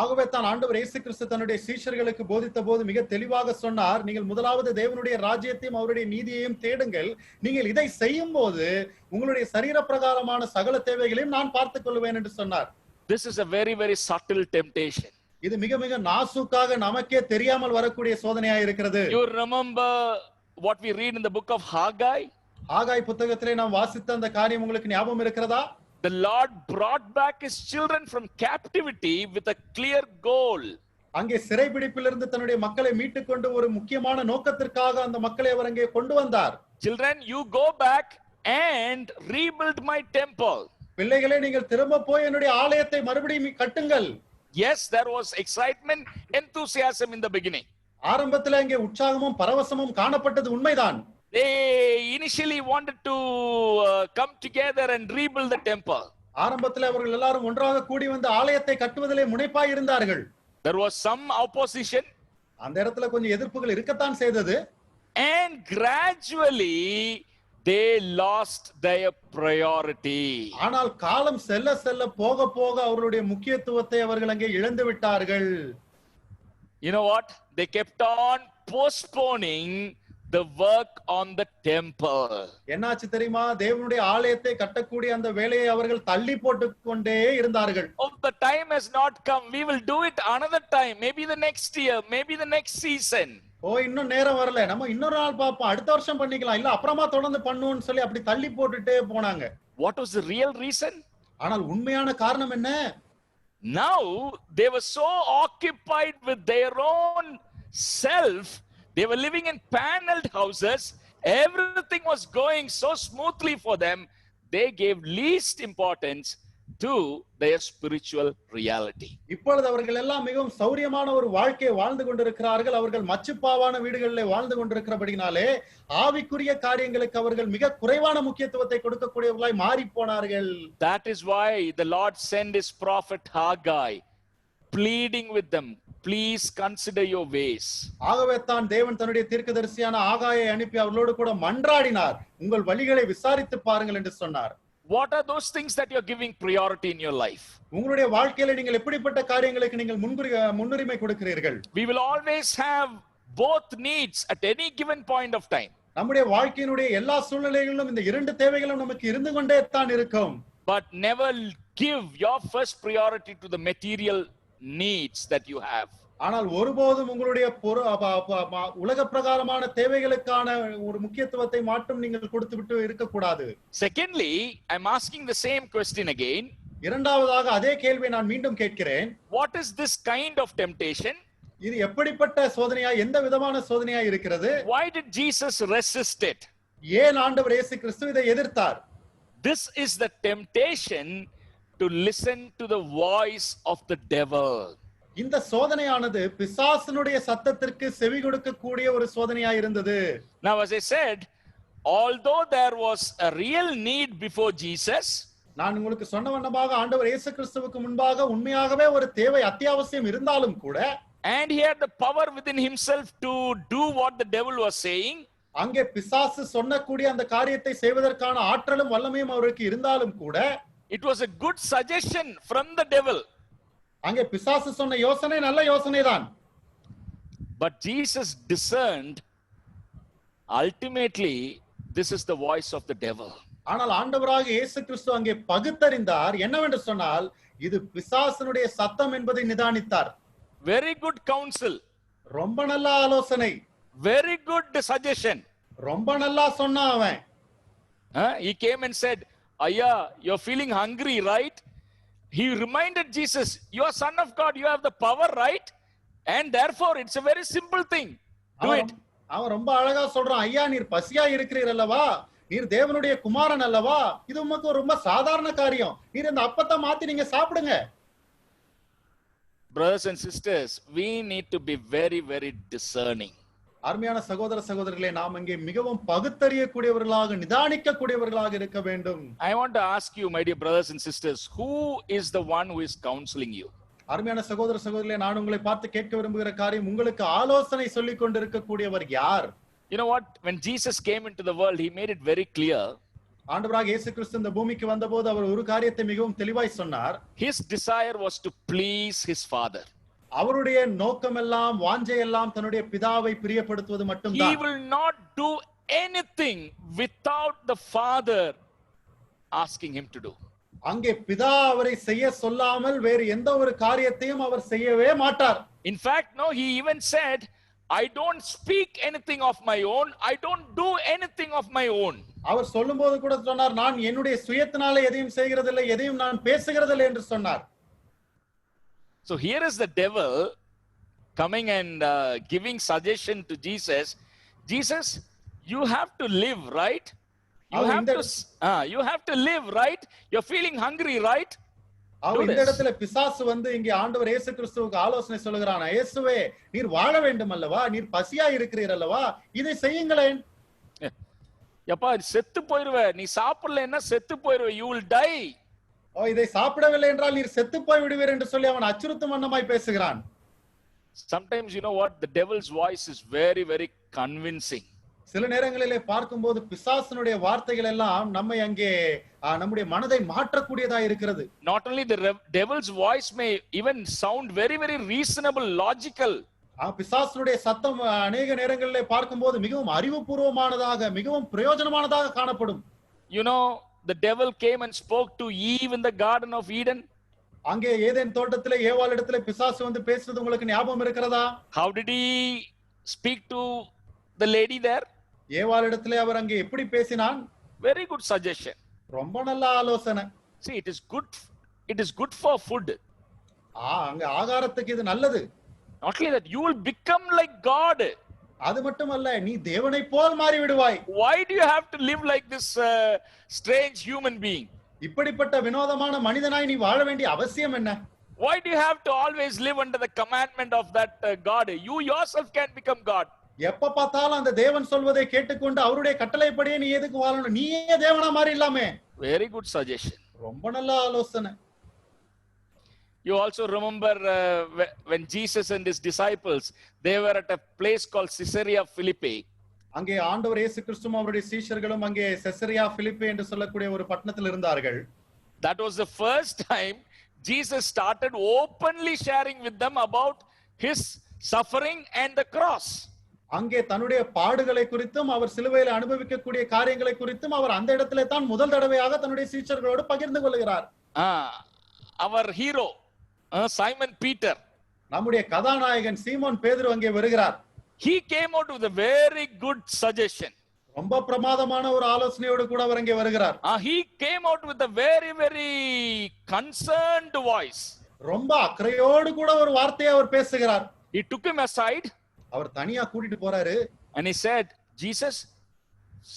ஆகவே தான் ஆண்டவர் இயேசு கிறிஸ்து தன்னுடைய சீஷர்களுக்கு போதித்த போது மிக தெளிவாக சொன்னார், நீங்கள் முதலாவது தேவனுடைய ராஜ்யத்தையும் அவருடைய நீதியையும் தேடுங்கள், நீங்கள் இதை செய்யும் போது உங்களுடைய சரீர பிரகாரமான சகல தேவைகளையும் நான் பார்த்துக் கொள்வேன் என்று சொன்னார். This is a very, very subtle temptation. இது மிக மிக நாசூக்காக நமக்கே தெரியாமல் வரக்கூடிய சோதனையா இருக்கிறது. You remember what we read in the book of Haggai? ஆகாய் புத்தகத்திலே நாம் வாசித்த அந்த காரியம் உங்களுக்கு ஞாபகம் இருக்கிறதா? The Lord brought back his children from captivity with a clear goal. அங்கே சிறைபிடிப்பிலிருந்து தன்னுடைய மக்களை மீட்டுக் கொண்டு ஒரு முக்கியமான நோக்கத்திற்காக அந்த மக்களை அவர் அங்கே கொண்டு வந்தார். Children, you go back and rebuild my temple. பிள்ளைகளே, நீங்கள் திரும்ப போய் என்னுடைய ஆலயத்தை மறுபடியும் கட்டுங்கள். Yes, there was excitement, enthusiasm in the beginning. ஆரம்பத்தில் அங்கே உற்சாகமும் பரவசமும் காணப்பட்டது உண்மைதான். They initially wanted to come together and rebuild the temple. ஆரம்பத்தில் அவர்கள் எல்லாரும் ஒன்றாக கூடி வந்து ஆலயத்தை கட்டுவதிலே முனைப்பாய் இருந்தார்கள். There was some opposition. அந்த இடத்துல கொஞ்சம் எதிர்ப்புகள் இருக்கத்தான் செய்தது. And gradually they lost their priority. ஆனால் காலம் செல்ல செல்ல போக போக அவர்களுடைய முக்கியத்துவத்தை அவர்கள் அங்கே இழந்து விட்டார்கள். You know what? They kept on postponing the work on the temple. என்னாச்சு தெரியுமா? தேவனுடைய ஆலயத்தை கட்டக்கூடிய அந்த வேலையை அவர்கள் தள்ளி போட்டுக் கொண்டே இருந்தார்கள். Oh, the time has not come. We will do it another time. Maybe the next year. Maybe the next season. இன்னும் நேரம் வரல, நம்ம இன்னொரு நாள் பார்ப்போம், அடுத்த வருஷம் பண்ணிக்கலாம், இல்ல அப்புறமா தொடர்ந்து பண்ணுவோம்னு சொல்லி அப்படி தள்ளி போட்டுட்டே போனாங்க. What was the real reason? ஆனால் உண்மையான காரணம் என்ன? Now they were so occupied with their own self. They were living in paneled houses. Everything was going so smoothly for them. They gave least importance to their spiritual reality. இப்பொழுது அவர்கள் எல்லாம் மிகவும் சௌரியமான ஒரு வாழ்க்கையை வாழ்ந்து கொண்டிருக்கிறார்கள். அவர்கள் மச்சுப்பாவான வீடுகளிலே வாழ்ந்து கொண்டிருக்கிறபடினாலே ஆவிக்குரிய காரியங்களுக்கு அவர்கள் மிக குறைவான முக்கியத்துவத்தை கொடுக்கக்கூடியவர்களாய் மாறி போனார்கள். That is why the Lord sent his prophet Haggai, pleading with them, please consider your ways. ஆகவே தான் தேவன் தன்னுடைய தீர்க்கதரிசியான ஆகாயை அனுப்பி அவர்களோடு கூட மன்றாடினார், உங்கள் வழிகளை விசாரித்து பாருங்கள் என்று சொன்னார். What are those things that you're giving priority in your life? உங்களுடைய வாழ்க்கையில நீங்கள் எப்படிப்பட்ட காரியங்களுக்கு நீங்கள் முன்னுரிமை கொடுக்கிறீர்கள்? We will always have both needs at any given point of time. நம்முடைய வாழ்க்கையினுடைய எல்லா சூழ்நிலைகளிலும் இந்த இரண்டு தேவைகளும் நமக்கு இருந்து கொண்டே தான் இருக்கும். But never give your first priority to the material needs that you have. ஆனால் ஒருபோதும் உங்களுடைய உலக பிரகாரமான தேவைகளுக்கான ஒரு முக்கியத்துவத்தை மட்டும் நீங்கள் கொடுத்து விட்டு இருக்கக்கூடாது. Secondly, I'm asking the same question again. இரண்டாவதாக அதே கேள்வியை நான் மீண்டும் கேட்கிறேன். What is this kind of temptation? இது எப்படிப்பட்ட சோதனையா, எந்த விதமான சோதனையா இருக்கிறது? Why did Jesus resist it? ஏன் ஆண்டவர் இயேசு கிறிஸ்து இதை எதிர்த்தார்? This is the temptation to listen to the voice of the devil. இந்த சோதனையானது பிசாசனுடைய சத்தத்திற்கு செவி கொடுக்கக்கூடிய ஒரு சோதனையா இருந்தது. Now, as I said, although there was a real need before Jesus, நான் உங்களுக்கு சொன்ன வண்ணமாக ஆண்டவர் இயேசு கிறிஸ்துவுக்கு முன்பாக உண்மையாகவே ஒரு தேவை அத்தியாவசியம் இருந்தாலும் கூட, and he had the power within himself to do what the devil was saying, அங்கே பிசாசு சொன்னக்கூடிய அந்த காரியத்தை செய்வதற்கான ஆற்றலும் வல்லமையும் அவருக்கு இருந்தாலும் கூட, it was a good suggestion from the devil. அங்கே பிசாசு சொன்ன யோசனை நல்ல யோசனை தான். But Jesus discerned, ultimately this is the voice of the devil. ஆனால் ஆண்டவராக இயேசு கிறிஸ்து அங்கே பகுத்தறிந்தார், என்னவென்று சொன்னால் இது பிசாசனுடைய சத்தம் என்பதை நிதானித்தார். Very good counsel, ரொம்ப நல்ல ஆலோசனை, very good suggestion. ரொம்ப நல்லா சொன்னான் அவன். He came and said, Ayya, you're feeling hungry, right? he reminded Jesus, you are son of God, you have the power, right? And therefore it's a very simple thing. Do it. அவன் ரொம்ப அழகா சொல்றான், ஐயா நீர் பசியா இருக்கிறீர் அல்லவா, நீர் தேவனுடைய குமாரன் அல்லவா, இது உமக்கு ரொம்ப சாதாரண காரியம், நீர் இந்த அப்பத்தை மாத்தி நீங்க சாப்பிடுங்க. Brothers and sisters, we need to be very, very discerning. அருமையான சகோதர சகோதரிகளே, நாம் இங்கே மிகவும் பகுத்தறியக்கூடியவர்களாக நிதானிக்கக்கூடியவர்களாக இருக்க வேண்டும். I want to ask you, my dear brothers and sisters, who is the one who is counseling you? அருமையான சகோதர சகோதரிகளே, நான் உங்களை பார்த்து கேட்க விரும்புகிற காரியம், உங்களுக்கு ஆலோசனை சொல்லிக் கொண்டிருக்கக்கூடியவர் யார்? You know what? When Jesus came into the world, he made it very clear. ஆண்டவராக இயேசு கிறிஸ்து இந்த பூமிக்கு வந்தபோது அவர் ஒரு காரியத்தை மிகவும் தெளிவாய் சொன்னார். His desire was to please his Father. அவருடைய நோக்கமெல்லாம் வாஞ்சையெல்லாம் தன்னுடைய பிதாவை பிரியப்படுத்துவது He மட்டும்தான். will not do anything without the Father asking him to do. அங்கே பிதா அவரை செய்ய சொல்லாமல் வேறு எந்த ஒரு காரியத்தையும் அவர் செய்யவே மாட்டார். In fact, no, he even said, I don't speak anything of my own. I don't do anything of my own. அவர் சொல்லும்போது கூட சொன்னார், நான் என்னுடைய சுயத்தினாலே எதையும் செய்கிறதில்லை, எதையும் நான் பேசுகிறதில்லை என்று சொன்னார். So here is the devil coming and giving suggestion to Jesus. Jesus, you have to live, right? You have to live, right? You're feeling hungry, right? அவன் இந்த இடத்துல பிசாசு வந்து இங்கே ஆண்டவர் இயேசு கிறிஸ்துவுக்கு ஆலோசனை சொல்லுகிறான். இயேசுவே, நீர் வாழ வேண்டும் அல்லவா, நீர் பசியா இருக்கிறீர் அல்லவா, இதை செய்யுங்களேன். எப்பா செத்து போயிருவ, நீ சாப்பிடலன்னா செத்து போயிருவ, you will die. இதை சாப்பிடவில்லை என்றால் நீர் செத்து போய் விடுவீர் என்று சொல்லி அவன் அச்சுறுத்தும் வண்ணமாய் பேசுகிறான். Sometimes you know what, the devil's voice is very, very convincing. சில நேரங்களிலே பார்க்கும்போது பிசாசனுடைய வார்த்தைகள் எல்லாம் நம்மை அங்கே நம்முடைய மனதை மாற்றக்கூடியதா இருக்கிறது. Not only the devil's voice may even sound very, very reasonable, logical. பிசாசனுடைய சத்தம் அநேக நேரங்களிலே பார்க்கும்போது மிகவும் அறிவுபூர்வமானதாக மிகவும் பிரயோஜனமானதாக காணப்படும். You know, the devil came and spoke to Eve in the Garden of Eden. அங்கே ஏதேன் தோட்டத்திலே ஏவாள் இடத்திலே பிசாசு வந்து பேசுறது உங்களுக்கு ஞாபகம் இருக்கிறதா? How did he speak to the lady there? ஏவாள் இடத்திலே அவர் அங்கே எப்படி பேசினான்? Very good suggestion. ரொம்ப நல்ல ஆலோசனை. See, it is good for food. அங்க ஆகாரத்துக்கு இது நல்லது. Not only that, you will become like God. அது மட்டுமல்ல, நீ தேவனை போல் மாறி விடுவாய். Why do you have to live like this strange human being? இப்படிப்பட்ட வினோதமான மனிதனாய் நீ வாழ வேண்டிய அவசியம் என்ன? Why do you have to always live under the commandment of that God? You yourself can become God. எப்ப பார்த்தாலும் அந்த தேவன் சொல்வதை கேட்டுக்கொண்டு அவருடைய கட்டளைப்படியே நீ எதுக்கு வாழணும்? நீயே தேவனா மாறி இல்லாமே. Very good suggestion. ரொம்ப நல்ல ஆலோசனை. You also remember when Jesus and his disciples, they were at a place called Caesarea Philippi. அங்கே ஆண்டவர் இயேசு கிறிஸ்துவும் அவருடைய சீஷர்களும் அங்கே செசரியா பிலிப்பி என்று சொல்லக்கூடிய ஒரு பட்டணத்தில் இருந்தார்கள். That was the first time Jesus started openly sharing with them about his suffering and the cross. அங்கே தன்னுடைய பாடுகளை குறித்தும் அவர் சிலுவையில் அனுபவிக்கக்கூடிய காரியங்களை குறித்தும் அவர் அந்த இடத்திலே தான் முதல் தடவையாக தன்னுடைய சீஷர்களோடு பகிர்ந்து கொள்கிறார். Our hero Simon Peter, நம்முடைய கதாநாயகன் சீமோன் பேதுரு அங்கே வருகிறார். He came out with a very good suggestion. ரொம்ப பிரமாதமான ஒரு ஆலோசனையோடு கூட அவர் அங்கே வருகிறார். He came out with a very, very concerned voice. ரொம்ப அக்கறையோடு கூட ஒரு வார்த்தையை அவர் பேசுகிறார். He took him aside. அவர் தனியா கூட்டிட்டு போறாரு. And he said, Jesus,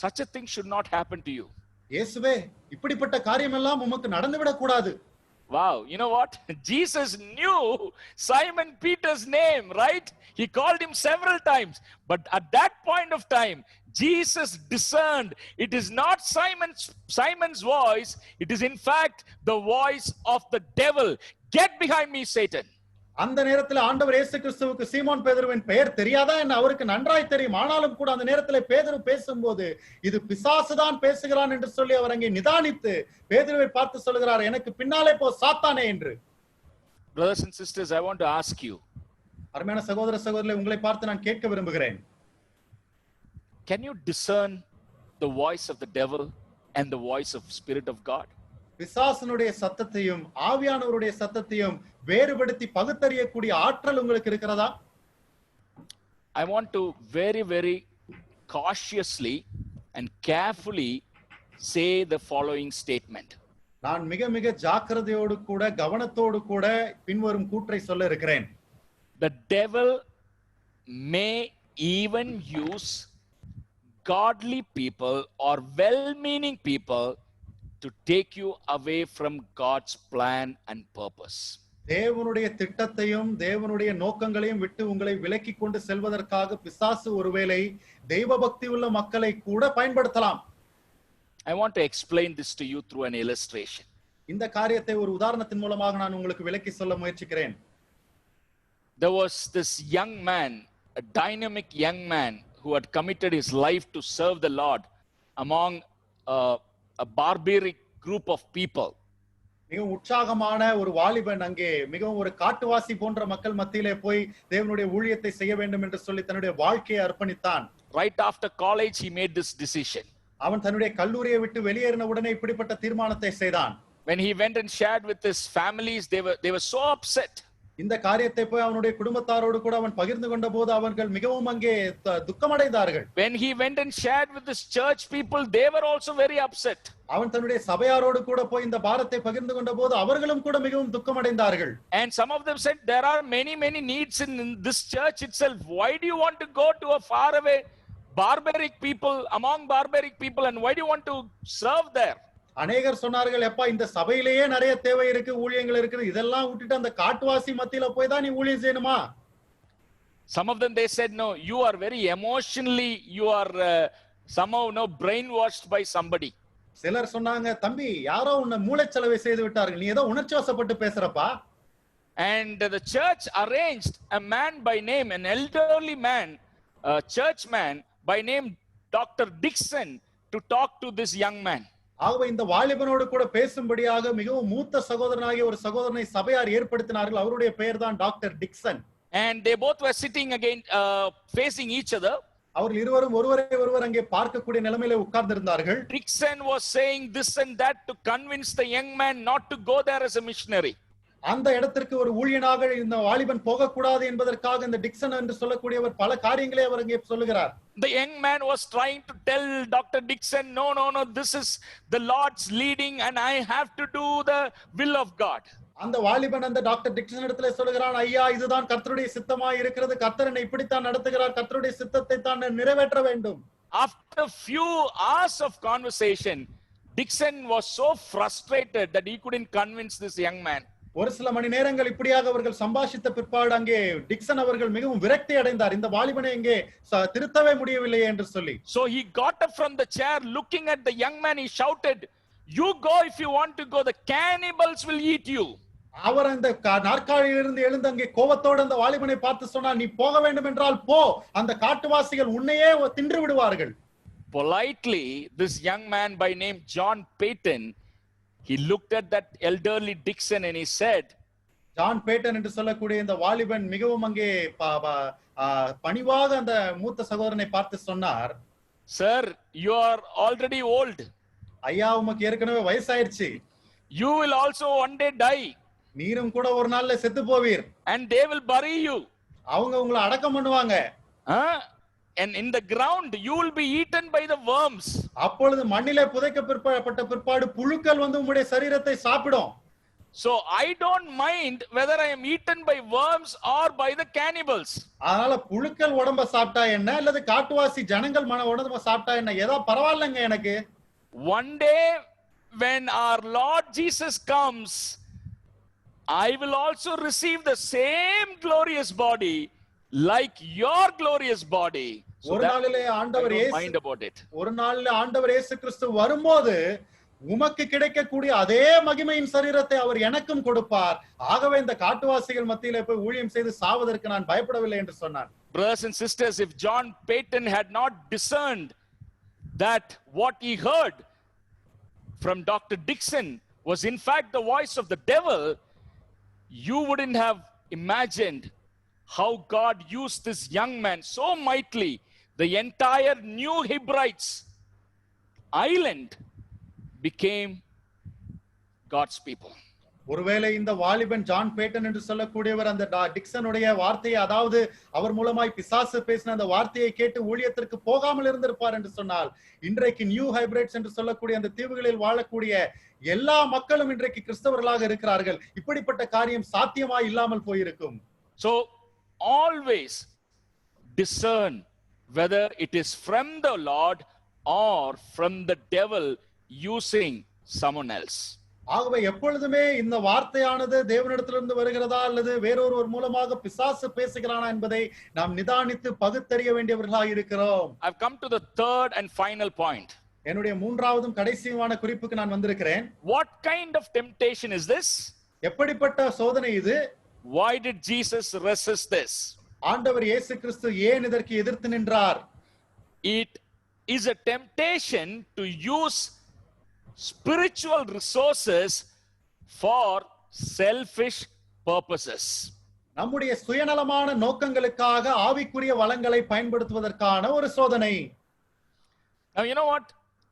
such a thing should not happen to you. இயேசுவே, இப்படிப்பட்ட காரியம் எல்லாம் உமக்கு நடந்து விட கூடாது. Wow, you know what? Jesus knew Simon Peter's name, right? He called him several times. But at that point of time, Jesus discerned it is not Simon's voice. It is in fact the voice of the devil. Get behind me, Satan. அந்த நேரத்தில் ஆண்டவர் இயேசு கிறிஸ்துவுக்கு சீமோன் பேதுருவின் பெயர் தெரியாதா என்ன? அவருக்கு நன்றாய் தெரியும். ஆனாலும் கூட அந்த நேரத்தில் பேதுரு பேசும்போது இது பிசாசுதான் பேசுகிறான் என்று சொல்லி அவர் அங்கே நிதானித்து பேதுருவை பார்த்து சொல்கிறார், எனக்கு பின்னாலே போ சாத்தானே என்று. Brothers and sisters, I want to ask you. அருமையான சகோதர சகோதரிகளே, உங்களை பார்த்து நான் கேட்க விரும்புகிறேன். Can you discern the voice of the devil and the voice of Spirit of God? பிசாசனுடைய சத்தத்தையும் ஆவியானவருடைய சத்தத்தையும் வேறுபடுத்தி பகுத்தறியக்கூடிய ஆற்றல் உங்களுக்கு இருக்கிறதா? I want to very, very cautiously and carefully say the following statement. நான் மிக மிக ஜாக்கிரதையோடு கூட கவனத்தோடு கூட பின்வரும் கூற்றை சொல்ல இருக்கிறேன். The devil may even use godly people or well-meaning people to take you away from God's plan and purpose. தேவனுடைய திட்டத்தையும் தேவனுடைய நோக்கங்களையும் விட்டு உங்களை விலக்கி கொண்டு செல்வதற்காக பிசாசு ஒருவேளை தெய்வ பக்தி உள்ள மக்களை கூட பயன்படுத்தலாம். I want to explain this to you through an illustration. இந்த காரியத்தை ஒரு உதாரணத்தின் மூலமாக நான் உங்களுக்கு விளக்கி சொல்ல முயற்சிக்கிறேன். There was this young man, a dynamic young man who had committed his life to serve the Lord among a barbaric group of people. மிகவும் உற்சாகமான ஒரு வாலிபன் அங்கே மிகவும் ஒரு காட்டுவாசி போன்ற மக்கள் மத்தியிலே போய் தேவனுடைய ஊழியத்தை செய்ய வேண்டும் என்று சொல்லி தன்னுடைய வாழ்க்கையை அர்ப்பணித்தான். Right after college, he made this decision. அவன் தன்னுடைய கல்லூரியை விட்டு வெளியேறின உடனே இப்படிப்பட்ட தீர்மானத்தை செய்தான். When he went and shared with his families, they were so upset. இந்த காரியத்தை போய் அவனுடைய குடும்பத்தாரோடு கூட அவன் பகிர்ந்து கொண்ட போது அவர்கள் மிகவும் அங்கே துக்கமடைந்தார்கள். When he went and shared with his church people, they were also very upset. அவன் தன்னுடைய சபையாரோடு கூட போய் இந்த பாரத்தை பகிர்ந்து கொண்ட போது அவர்களும் கூட மிகவும் துக்கமடைந்தார்கள். And some of them said, there are many needs in this church itself. Why do you want to go to a far away barbaric people, among barbaric people, and why do you want to serve there? அநேகர் சொன்னார்கள், எப்பா இந்த சபையிலேயே நிறைய தேவை இருக்கு, ஊழியங்கள் இருக்குது, இதெல்லாம் விட்டுட்டு அந்த காட்டுவாசி மத்தியில போய் தான் நீ ஊழியம் செய்யணுமா? Some of them, they said, no, you are very emotionally, you are somehow brainwashed by somebody. சிலர் சொன்னாங்க, தம்பி யாரோ உன்னை மூளைச்சலவை செய்து விட்டார்கள், நீ ஏதோ உணர்ச்சி வசப்பட்டு பேசுறப்பா. And the church arranged a man by name, an elderly man, a church man by name Dr. Dixon, to talk to this young man. ஆகவே இந்த வாலிபனோடு கூட பேசும்படியாக மிகவும் மூத்த சகோதரனாகிய ஒரு சகோதரனை சபையார் ஏற்படுத்தினார்கள். அவருடைய பெயர் தான் doctor Dixon. And they both were sitting again facing each other. அவர்கள் இருவரும் ஒருவரை ஒருவர் அங்கே பார்க்கக்கூடிய நிலைமையில உட்கார்ந்திருந்தார்கள். Dixon was saying this and that to convince the young man not to go there as a missionary. அந்த இடத்திற்கு ஒரு ஊழியனாக இந்த வாலிபன் போகக்கூடாது என்பதற்காக இந்த டிக்சன் என்று சொல்லக்கூடியவர் பல காரியங்களை அவர் அங்கே சொல்லுகிறார். The young man was trying to tell Dr. Dixon, no, this is the Lord's leading and I have to do the will of God. அந்த வாலிபன் அந்த டாக்டர் டிக்சன் இடத்துல சொல்லுகிறான், ஐயா இதுதான் கர்த்தருடைய சித்தமாய் இருக்கிறது, கர்த்தர் என்னை இப்படித்தான் நடத்துகிறார், கர்த்தருடைய சித்தத்தை தான் நிறைவேற்ற வேண்டும். After a few hours of conversation, Dixon was so frustrated that he couldn't convince this young man. ஒரு சில மணி நேரங்கள் இப்படியாக அவர்கள் சம்பாஷித்த பிற்பாடு அங்கே டிக்சன் அவர்கள் மிகவும் விரக்தி அடைந்தார், இந்த வாலிபனை இங்கே திருத்தவே முடியவில்லையே என்று சொல்லி. So he got up from the chair, looking at the young man, he shouted, you go if you want to go, the cannibals will eat you. அவர் அந்த நாற்காலியிலிருந்து எழுந்து அங்கே கோபத்தோடு அந்த வாலிபனை பார்த்து சொன்னார், நீ போக வேண்டும் என்றால் போ, அந்த காட்டுவாசிகள் உன்னையே தின்று விடுவார்கள். Politely, this young man by name John Payton, he looked at that elderly Dixon and he said, John Paton என்று சொல்லக்கூடிய இந்த வாலிபன் மிகவும் அங்கே பணிவாக அந்த மூத்த சகோதரனை பார்த்து சொன்னார், sir, you are already old. ஐயா உமக்கு ஏற்கனவே வயசாயிருச்சு. You will also one day die. நீரும் கூட ஒரு நாள்ல செத்து போவீர். And they will bury you. அவங்க உங்களை அடக்கம் பண்ணுவாங்க. And in the ground you will be eaten by the worms. அப்பொழுது மண்ணிலே புதைக்கப்பட்ட பிற்பாடு புழுக்கள் வந்து உம்முடைய சரீரத்தை சாப்பிடும். So I don't mind whether I am eaten by worms or by the cannibals. அதனால புழுக்கள் உடம்ப சாப்பிட்டா என்ன அல்லது காட்டுவாசி ஜனங்கள் உடம்ப சாப்பிட்டா என்ன, ஏதோ பரவாயில்லைங்க எனக்கு. One day when our Lord Jesus comes, I will also receive the same glorious body like your glorious body. So ஒரு நாளிலே ஆண்டவர் இயேசு கிறிஸ்து வரும்போது உமக்கு கிடைக்கக்கூடிய அதே மகிமையின் சரீரத்தை அவர் எனக்கும் கொடுப்பார். ஆகவே இந்த காட்டுவாசிகள் மத்தியிலே போய் ஊழியம் செய்து சாவதற்கு நான் பயப்படவில்லை என்று சொன்னார். Brothers and sisters, if John Payton had not discerned that what he heard from Dr. Dixon was in fact the voice of the devil, you wouldn't have imagined how God used this young man so mightily. The entire New Hebrides island became God's people. ஒருவேளை இந்த வாலிபன் John Paton என்று சொல்லக்கூடியவர் அந்த டிக்சனுடைய வார்த்தையை, அதாவது அவர் மூலமாய் பிசாசு பேசின அந்த வார்த்தையை கேட்டு ஊழியத்திற்கு போகாமல் இருந்திருப்பார் என்று சொன்னால், இன்றைக்கு நியூ ஹைபிரிட்ஸ் என்று சொல்லக்கூடிய அந்த தீவுகளில் வாழக்கூடிய எல்லா மக்களும் இன்றைக்கு கிறிஸ்தவர்களாக இருக்கிறார்கள். இப்படிப்பட்ட காரியம் சாத்தியமாய் இல்லாமல் போயிருக்கும். So always discern whether it is from the Lord or from the devil using someone else. ஆகவே எப்பொழுதுமே இந்த வார்த்தையானது தேவனிடத்திலிருந்து வருகிறதா அல்லது வேறொருவர் மூலமாக பிசாசு பேசுகிறானா என்பதை நாம் நிதானித்து பகுத்தறிய வேண்டியவர்களாக இருக்கிறோம். I've come to the third and final point. என்னுடைய மூன்றாவதும் கடைசியுமான குறிப்புக்கு நான் வந்திருக்கிறேன். What kind of temptation is this? எப்படிப்பட்ட சோதனை இது? Why did Jesus resist this? ஆண்டவர் இயேசு கிறிஸ்து ஏன் இதற்கு எதிர்த்து நின்றார்? It is a temptation to use spiritual resources for selfish purposes. நம்முடைய சுயநலமான நோக்கங்களுக்காக ஆவிக்குரிய வளங்களை பயன்படுத்துவதற்கான ஒரு சோதனை. Now you know what?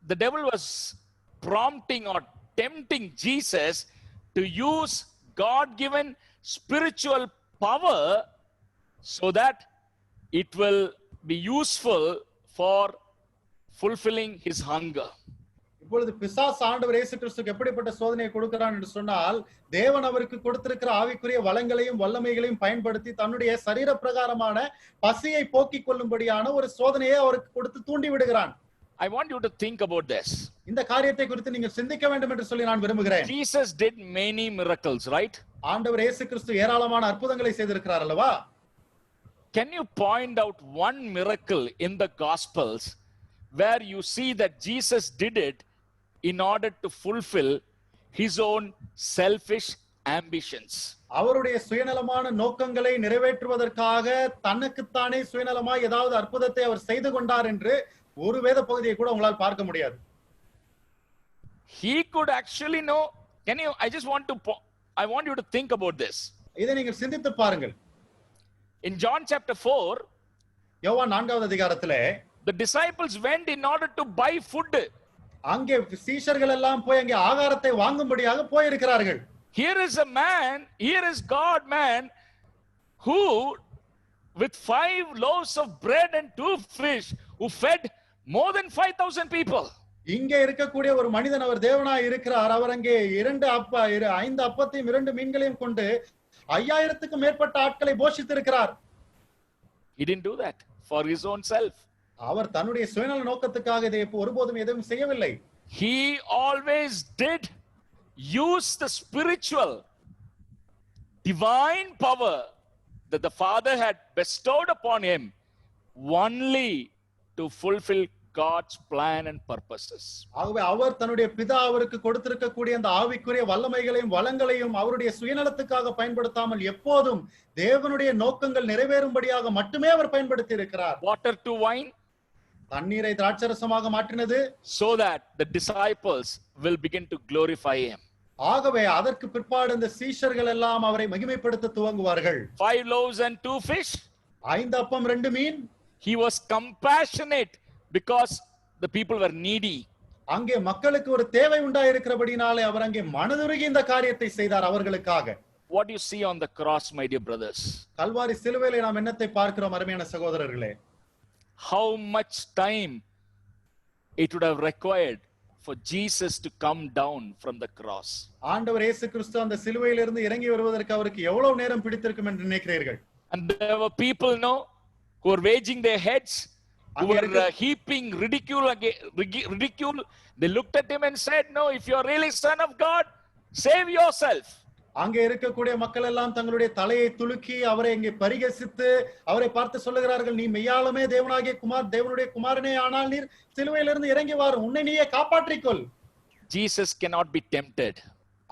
The devil was prompting or tempting Jesus to use God-given spiritual power so that it will be useful for fulfilling his hunger. இப்பொழுது பிசாசு ஆண்டவர் இயேசு கிறிஸ்துக்கு எப்படிப்பட்ட சோதனையை கொடுக்கிறான் என்று சொன்னால், தேவன் அவருக்கு கொடுத்திருக்கிற ஆவிக்குரிய வளங்களையும் வல்லமைகளையும் பயன்படுத்தி தன்னுடைய சரீர பிரகாரமான பசியை போக்கிக் கொள்ளும்படியான ஒரு சோதனையை அவருக்கு கொடுத்து தூண்டி விடுகிறான். I want you to think about this. இந்த காரியத்தை குறித்து நீங்கள் சிந்திக்க வேண்டும் என்று சொல்லி நான் விரும்புகிறேன். Jesus did many miracles, right? ஆண்டவர் இயேசு கிறிஸ்து ஏராளமான அற்புதங்களை செய்திருக்கிறார் அல்லவா? Can you point out one miracle in the Gospels where you see that Jesus did it in order to fulfill his own selfish ambitions? அவருடைய சுயநலமான நோக்கங்களை நிறைவேற்றுவதற்காக தனக்குத்தானே சுயநலமாய் ஏதாவது அற்புதத்தை அவர் செய்து கொண்டார் என்று ஒரு வேத பகுதியை கூட உங்களால் பார்க்க முடியாது. He could actually know. I want you to think about this. இதை நீங்கள் சிந்தித்து பாருங்கள். In John chapter 4, யோவான் 4வது அதிகாரத்திலே the disciples went in order to buy food. அங்கே சீஷர்கள் எல்லாம் போய் அங்கே ஆகாரத்தை வாங்கும்படியாக போயிருக்கிறார்கள். Here is God man who with 5 loaves of bread and 2 fish who fed more than 5,000 people. இங்கே இருக்கக்கூடிய ஒரு மனிதன், அவர் தேவனாய் இருக்கிறார். அவர் அங்கே 5 அப்பத்தையும் 2 மீன்களையும் கொண்டு 5000க்கும் மேற்பட்ட ஆட்களை போஷித்திருக்கிறார். He didn't do that for his own self. அவர் தன்னுடைய சுயநல நோக்கத்துக்காக இதை ஒருபோதும் எதுவும் செய்யவில்லை. He always did use the spiritual divine power that the Father had bestowed upon him only to fulfill God's plan and purposes. ஆகவே அவர் தன்னுடைய பிதா அவருக்கு கொடுத்திருக்கக்கூடிய அந்த ஆவிக்குரிய வல்லமைகளையும் வளங்களையும் அவருடைய சுயநலத்துக்காக பயன்படுத்தாமல் எப்போதும் தேவனுடைய நோக்கங்கள் நிறைவேறும்படியாக மட்டுமே அவர் பயன்படுத்தி இருக்கிறார். Water to wine, தண்ணீரை திராட்சரசமாக மாற்றினது, so that the disciples will begin to glorify him. ஆகவே அதற்கு பிற்பாடு இந்த சீஷர்கள் எல்லாம் அவரை மகிமைப்படுத்த துவங்குவார்கள். 5 loaves and 2 fish. 5 அப்பம் 2 மீன். He was compassionate because the people were needy. அங்கே மக்களுக்கு ஒரு தேவை உண்டாயிருக்கிறபடினாலே அவர் அங்கே மனதுருகி இந்த காரியத்தை செய்தார் அவர்களுக்காக. What do you see on the cross, my dear brothers? Kalvari சிலுவையிலே நாம் என்னத்தை பார்க்கிறோம் அருமையான சகோதரர்களே? How much time it would have required for Jesus to come down from the cross. ஆண்டவர் இயேசு கிறிஸ்து அந்த சிலுவையிலிருந்து இறங்கி வருவதற்கு அவருக்கு எவ்வளவு நேரம் பிடித்திருக்கும் என்று நினைக்கிறீர்கள்? And there were people who were waging their heads, who were heaping ridicule. They looked at him and said, no, if you are really son of God, save yourself. அங்கே இருக்கக்கூடிய மக்கள் எல்லாம் தங்களுடைய தலையை துலுக்கி அவரை இங்கே பரிகசித்து அவரை பார்த்து சொல்லுகிறார்கள், நீ மெய்யாலுமே தேவனுடைய குமாரனே ஆனால் நீர் சிலுவையிலிருந்து இறங்கி வாரு, உன்னை நீயே காப்பாற்றிக்கொள். Jesus cannot be tempted.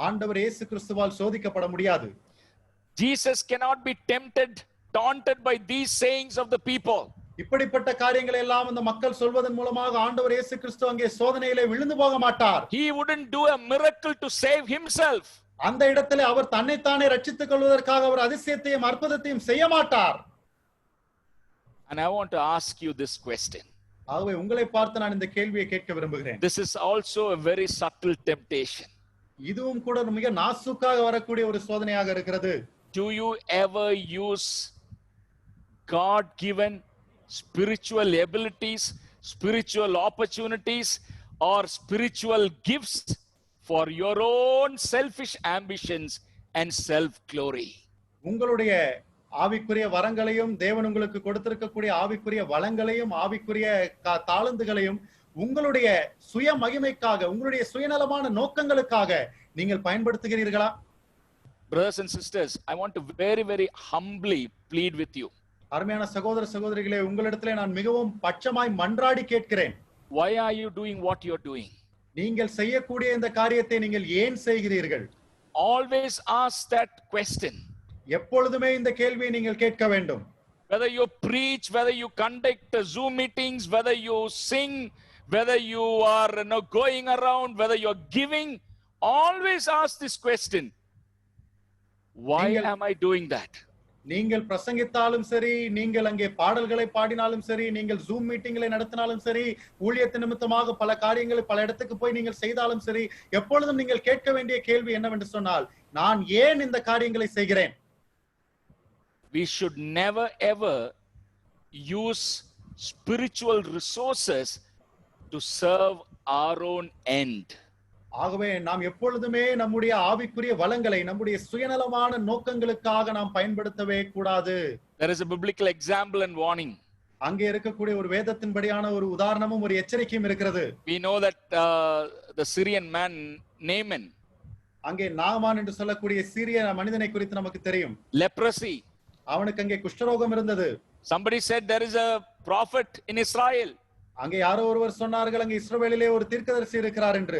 ஆண்டவர் இயேசு கிறிஸ்துவால் சோதிக்கப்பட முடியாது. Jesus cannot be taunted by these sayings of the people. இப்படிப்பட்ட காரியங்களை எல்லாம் அந்த மக்கள் சொல்வதன் மூலமாக ஆண்டவர் இயேசு கிறிஸ்து அங்கே சோதனையிலே விழுந்து போக மாட்டார். He wouldn't do a miracle to save himself. அந்த இடத்திலே அவர் தன்னைத்தானே ரட்சித்துக் கொள்வதற்காக அவர் அதிசயத்தையும் அற்புதத்தையும் செய்ய மாட்டார். And I want to ask you this question. ஆகவே உங்களை பார்த்து நான் இந்த கேள்வியை கேட்க விரும்புகிறேன். This is also a very subtle temptation. இதுவும் கூட மிக நாசுக்காக வரக்கூடிய ஒரு சோதனையாக இருக்கிறது. Do you ever use God given spiritual abilities, spiritual opportunities, or spiritual gifts for your own selfish ambitions and self glory? உங்களுடைய ஆவிக்குரிய வரங்களையும் தேவன் உங்களுக்கு கொடுத்திருக்கக்கூடிய ஆவிக்குரிய வளங்களையும் ஆவிக்குரிய தாளந்துகளையும் உங்களுடைய சுய மகிமைக்காக உங்களுடைய சுயநலமான நோக்கங்களுக்காக நீங்கள் பயன்படுத்துகிறீர்களா? Brothers and sisters, I want to very, very humbly plead with you. அருமையான சகோதர சகோதரிகளே, உங்களிடத்திலே நான் மிகவும் பட்சமாய் மன்றாடி கேட்கிறேன். Why are you doing what you're doing? நீங்கள் செய்யக்கூடிய இந்த காரியத்தை நீங்கள் ஏன் செய்கிறீர்கள்? Always ask that question. எப்பொழுதுமே இந்த கேள்வியை நீங்கள் கேட்க வேண்டும். Whether you preach, whether you conduct Zoom meetings, whether you sing, whether you are going around, whether you're giving, always ask this question. Why am I doing that? நீங்கள் பிரசங்கித்தாலும் சரி, நீங்கள் அங்கே பாடல்களை பாடினாலும் சரி, நீங்கள் ஜூம் மீட்டிங்களை நடத்தினாலும் சரி, ஊழியத்து நிமித்தமாக பல காரியங்களை பல இடத்துக்கு போய் நீங்கள் செய்தாலும் சரி, எப்பொழுதும் நீங்கள் கேட்க வேண்டிய கேள்வி என்னவென்று சொன்னால், நான் ஏன் இந்த காரியங்களை செய்கிறேன்? We should never ever use spiritual resources to serve our own end. ஆகவே நாம் எப்பொழுதுமே நம்முடைய ஆவிக்குரிய வளங்களை நம்முடைய சுயநலமான நோக்கங்களுக்காக நாம் பயன்படுத்தவே கூடாது. There is a biblical example and warning. அங்கே இருக்கக்கூடிய ஒரு வேதத்தின்படியான ஒரு உதாரணமும் ஒரு எச்சரிக்கையும் இருக்கிறது. We know that the Syrian man Naaman, அங்கே நாமான் என்று சொல்லக்கூடிய சீரிய மனிதனை குறித்து நமக்கு தெரியும். leprosy. அவனுக்கு அங்கே குஷ்டரோகம் இருந்தது. Somebody said there is a prophet in Israel. அங்கே யாரோ ஒருவர் சொன்னார்கள் அங்கே இஸ்ரவேலிலே ஒரு தீர்க்கதரிசி இருக்கிறார் என்று.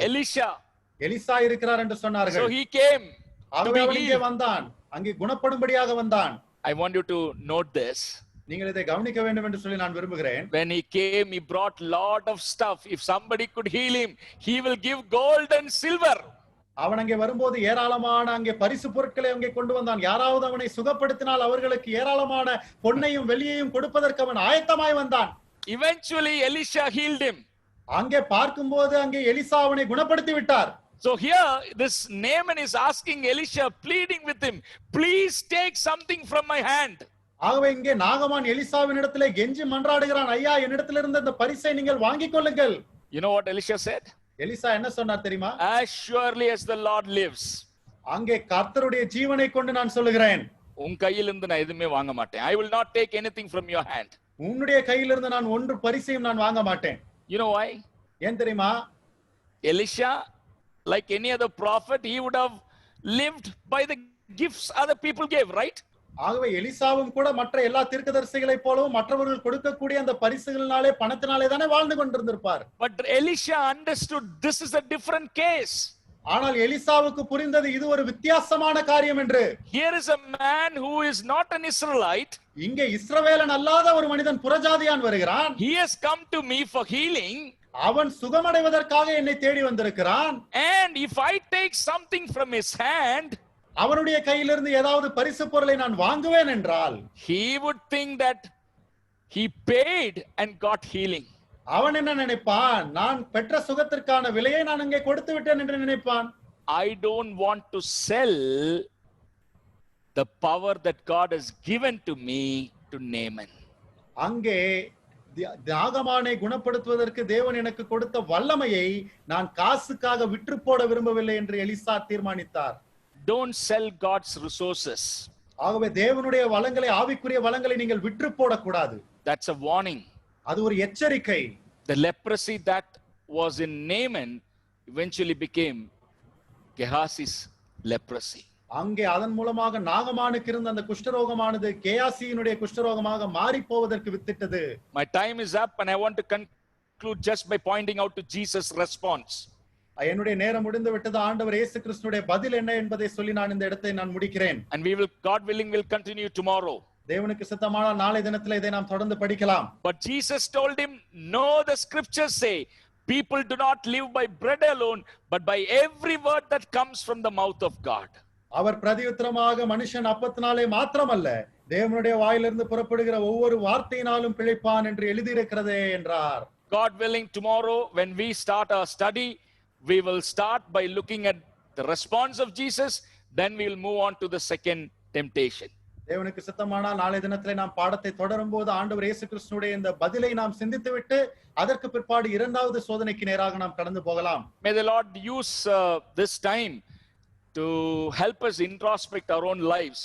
எலிசா இருக்கிறார் என்று சொன்னார்கள். So he came. ஆகவே அவன் இங்கே வந்தான், அங்கே குணப்படும்படியாக வந்தான். I want you to note this. நீங்கள் இதை கவனிக்க வேண்டும் என்று சொல்லி நான் விரும்புகிறேன். When he came, he brought lot of stuff. If somebody could heal him, he will give gold and silver. அவன் அங்கே வரும்போது ஏராளமான அங்கே பரிசு பொருட்களை அங்கே கொண்டு வந்தான். யாராவது அவனை சுகப்படுத்தினால் அவர்களுக்கு ஏராளமான பொன்னையும் வெள்ளியையும் கொடுப்பதற்கு அவன் ஆயத்தமாய் வந்தான். Eventually Elisha healed him. அங்கே பார்க்கும்போது அங்கே எலிசா அவனை குணப்படுத்தி விட்டார். So here this Naaman is asking Elisha, pleading with him, please take something from my hand. ஆகவே இங்கே நாகமான் எலிசாவின் இடத்திலே கெஞ்சி மன்றாடுகிறான், ஐயா என்னிடத்திலிருந்து இந்த பரிசை நீங்கள் வாங்கிக் கொள்ளுங்கள். You know what Elisha said? Elisha என்ன சொன்னார் தெரியுமா? As surely as the Lord lives. அங்கே கர்த்தருடைய ஜீவனை கொண்டு நான் சொல்லுகிறேன், உன் கையிலிருந்து நான் எதுமே வாங்க மாட்டேன். I will not take anything from your hand. உன்னுடைய கையிலிருந்து நான் ஒன்று பரிசையும் நான் வாங்க மாட்டேன். You know why? ஏன் தெரியுமா? Elisha, like any other prophet, he would have lived by the gifts other people gave, right? ஆகவே எலிசாவும் கூட மற்ற எல்லா தீர்க்கதரிசிகளைப் போலவும் மற்றவர்கள் கொடுக்கக்கூடிய அந்த பரிசுகளினாலே பணத்தினாலே தானே வாழ்ந்து கொண்டிருந்திருப்பார். But Elisha understood this is a different case. ஆனால் எலிசாவுக்கு புரிந்தது இது ஒரு வித்தியாசமான காரியம் என்று. Here is a man who is not an Israelite. இங்கே இஸ்ரவேலன் அல்லாத ஒரு மனிதன் புறஜாதியான் வருகிறான். He has come to me for healing. அவன் சுகமடைவதற்காக என்னை தேடி வந்திருக்கிறான். And if I take something from his hand, அவனுடைய கையிலிருந்து ஏதாவது பரிசு பொருளை நான் வாங்குவேன் என்றால், he would think that he paid and got healing. அவன் என்ன நினைப்பான்? நான் பெற்ற சுகத்திற்கான விலையை நான் அங்கே கொடுத்து விட்டேன் என்று நினைப்பான். I don't want to sell the power that God has given to me to Naaman. அங்கே நாகமானை குணப்படுத்துவதற்கு தேவன் எனக்கு கொடுத்த வல்லமையை நான் காசுக்காக விற்று போட விரும்பவில்லை என்று Elisha தீர்மானித்தார். Don't sell God's resources. ஆகவே தேவனுடைய வளங்களை, ஆவிக்குரிய வளங்களை நீங்கள் விற்று போடக்கூடாது. That's a warning. அது ஒரு எச்சரிக்கை. The leprosy that was in Naaman eventually became Gehazi's leprosy. அங்கே அதன் மூலமாக நாகமானுக்கு இருந்த அந்த குஷ்டரோகமானது கேயாசியினுடைய குஷ்டரோகமாக மாறி போவதற்கு வித்திட்டது. My time is up and I want to conclude just by pointing out to Jesus' response. என்னுடைய நேரம் முடிந்து விட்டது. ஆண்டவர் இயேசு கிறிஸ்துவினுடைய பதில் என்ன என்பதை சொல்லி நான் இந்த இடத்தை நான் முடிக்கிறேன். And we will, God willing, will continue tomorrow. தேவனுக்கு சித்தமானால் நாளை தினத்தில் இதை நாம் தொடர்ந்து படிக்கலாம். But Jesus told him, no, the scriptures say, people do not live by bread alone, but by every word that comes from the mouth of God. அவர் பிரதியுத்தரமாக மனுஷன் அப்பத்தினாலே மாத்திரமல்ல தேவனுடைய வாயிலிருந்து புறப்படுகிற ஒவ்வொரு வார்த்தையினாலும் பிழைப்பான் என்று எழுதியிருக்கிறதே என்றார். God willing, tomorrow when we start our study, we will start by looking at the response of Jesus, then we will move on to the second temptation. தேவனுக்கு சித்தமானால் நாளை தினத்திலே நாம் பாடத்தை தொடரும் போது ஆண்டவர் இயேசு கிறிஸ்துனுடைய இந்த பதிலை நாம் சிந்தித்துவிட்டு அதற்கு பிற்பாடு இரண்டாவது சோதனைக்கு நேராக நாம் கடந்து போகலாம். May the Lord use this time to help us introspect our own lives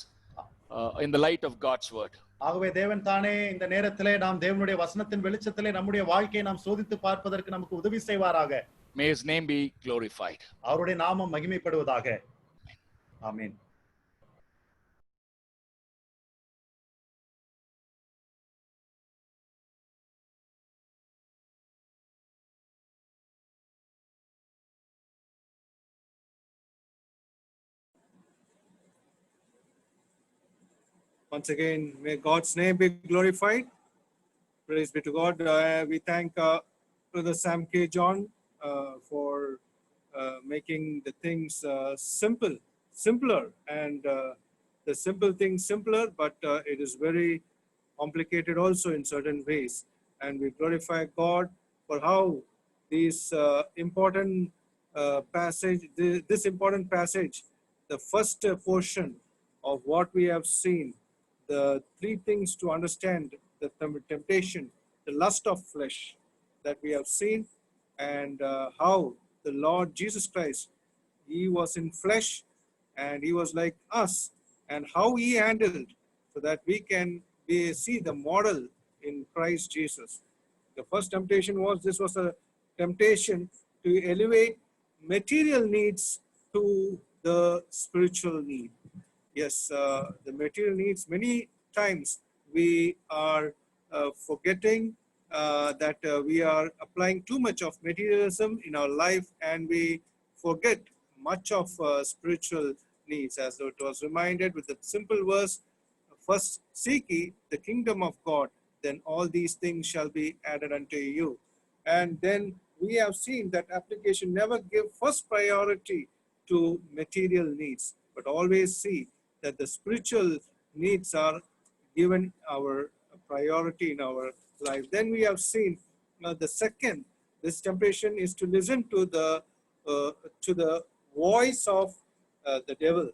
in the light of God's word. ஆகவே தேவன் தானே இந்த நேரத்திலே நாம் தேவனுடைய வசனத்தின் வெளிச்சத்திலே நம்முடைய வாழ்க்கையை நாம் சோதித்து பார்ப்பதற்கு நமக்கு உதவி செய்வாராக. May his name be glorified. அவருடைய நாமம் மகிமைப்படுவதாக. ஆமென். Once again, may God's name be glorified. Praise be to God. We thank Brother Sam K. John for making the things simpler, and the simple things simpler, but it is very complicated also in certain ways. And we glorify God for how these important passage, this important passage, the first portion of what we have seen, the three things to understand the temptation, the lust of flesh that we have seen, and how the Lord Jesus Christ, he was in flesh and he was like us, and how he handled so that we can see the model in Christ Jesus. The first temptation was, this was a temptation to elevate material needs to the spiritual need. Yes, the material needs, many times we are forgetting that we are applying too much of materialism in our life, and we forget much of spiritual needs. As it was reminded with the simple verse, first seek ye the kingdom of God, then all these things shall be added unto you. And then we have seen that application never give first priority to material needs, but always see that the spiritual needs are given our priority in our life. Then we have seen the second, this temptation is to listen to the voice of the devil.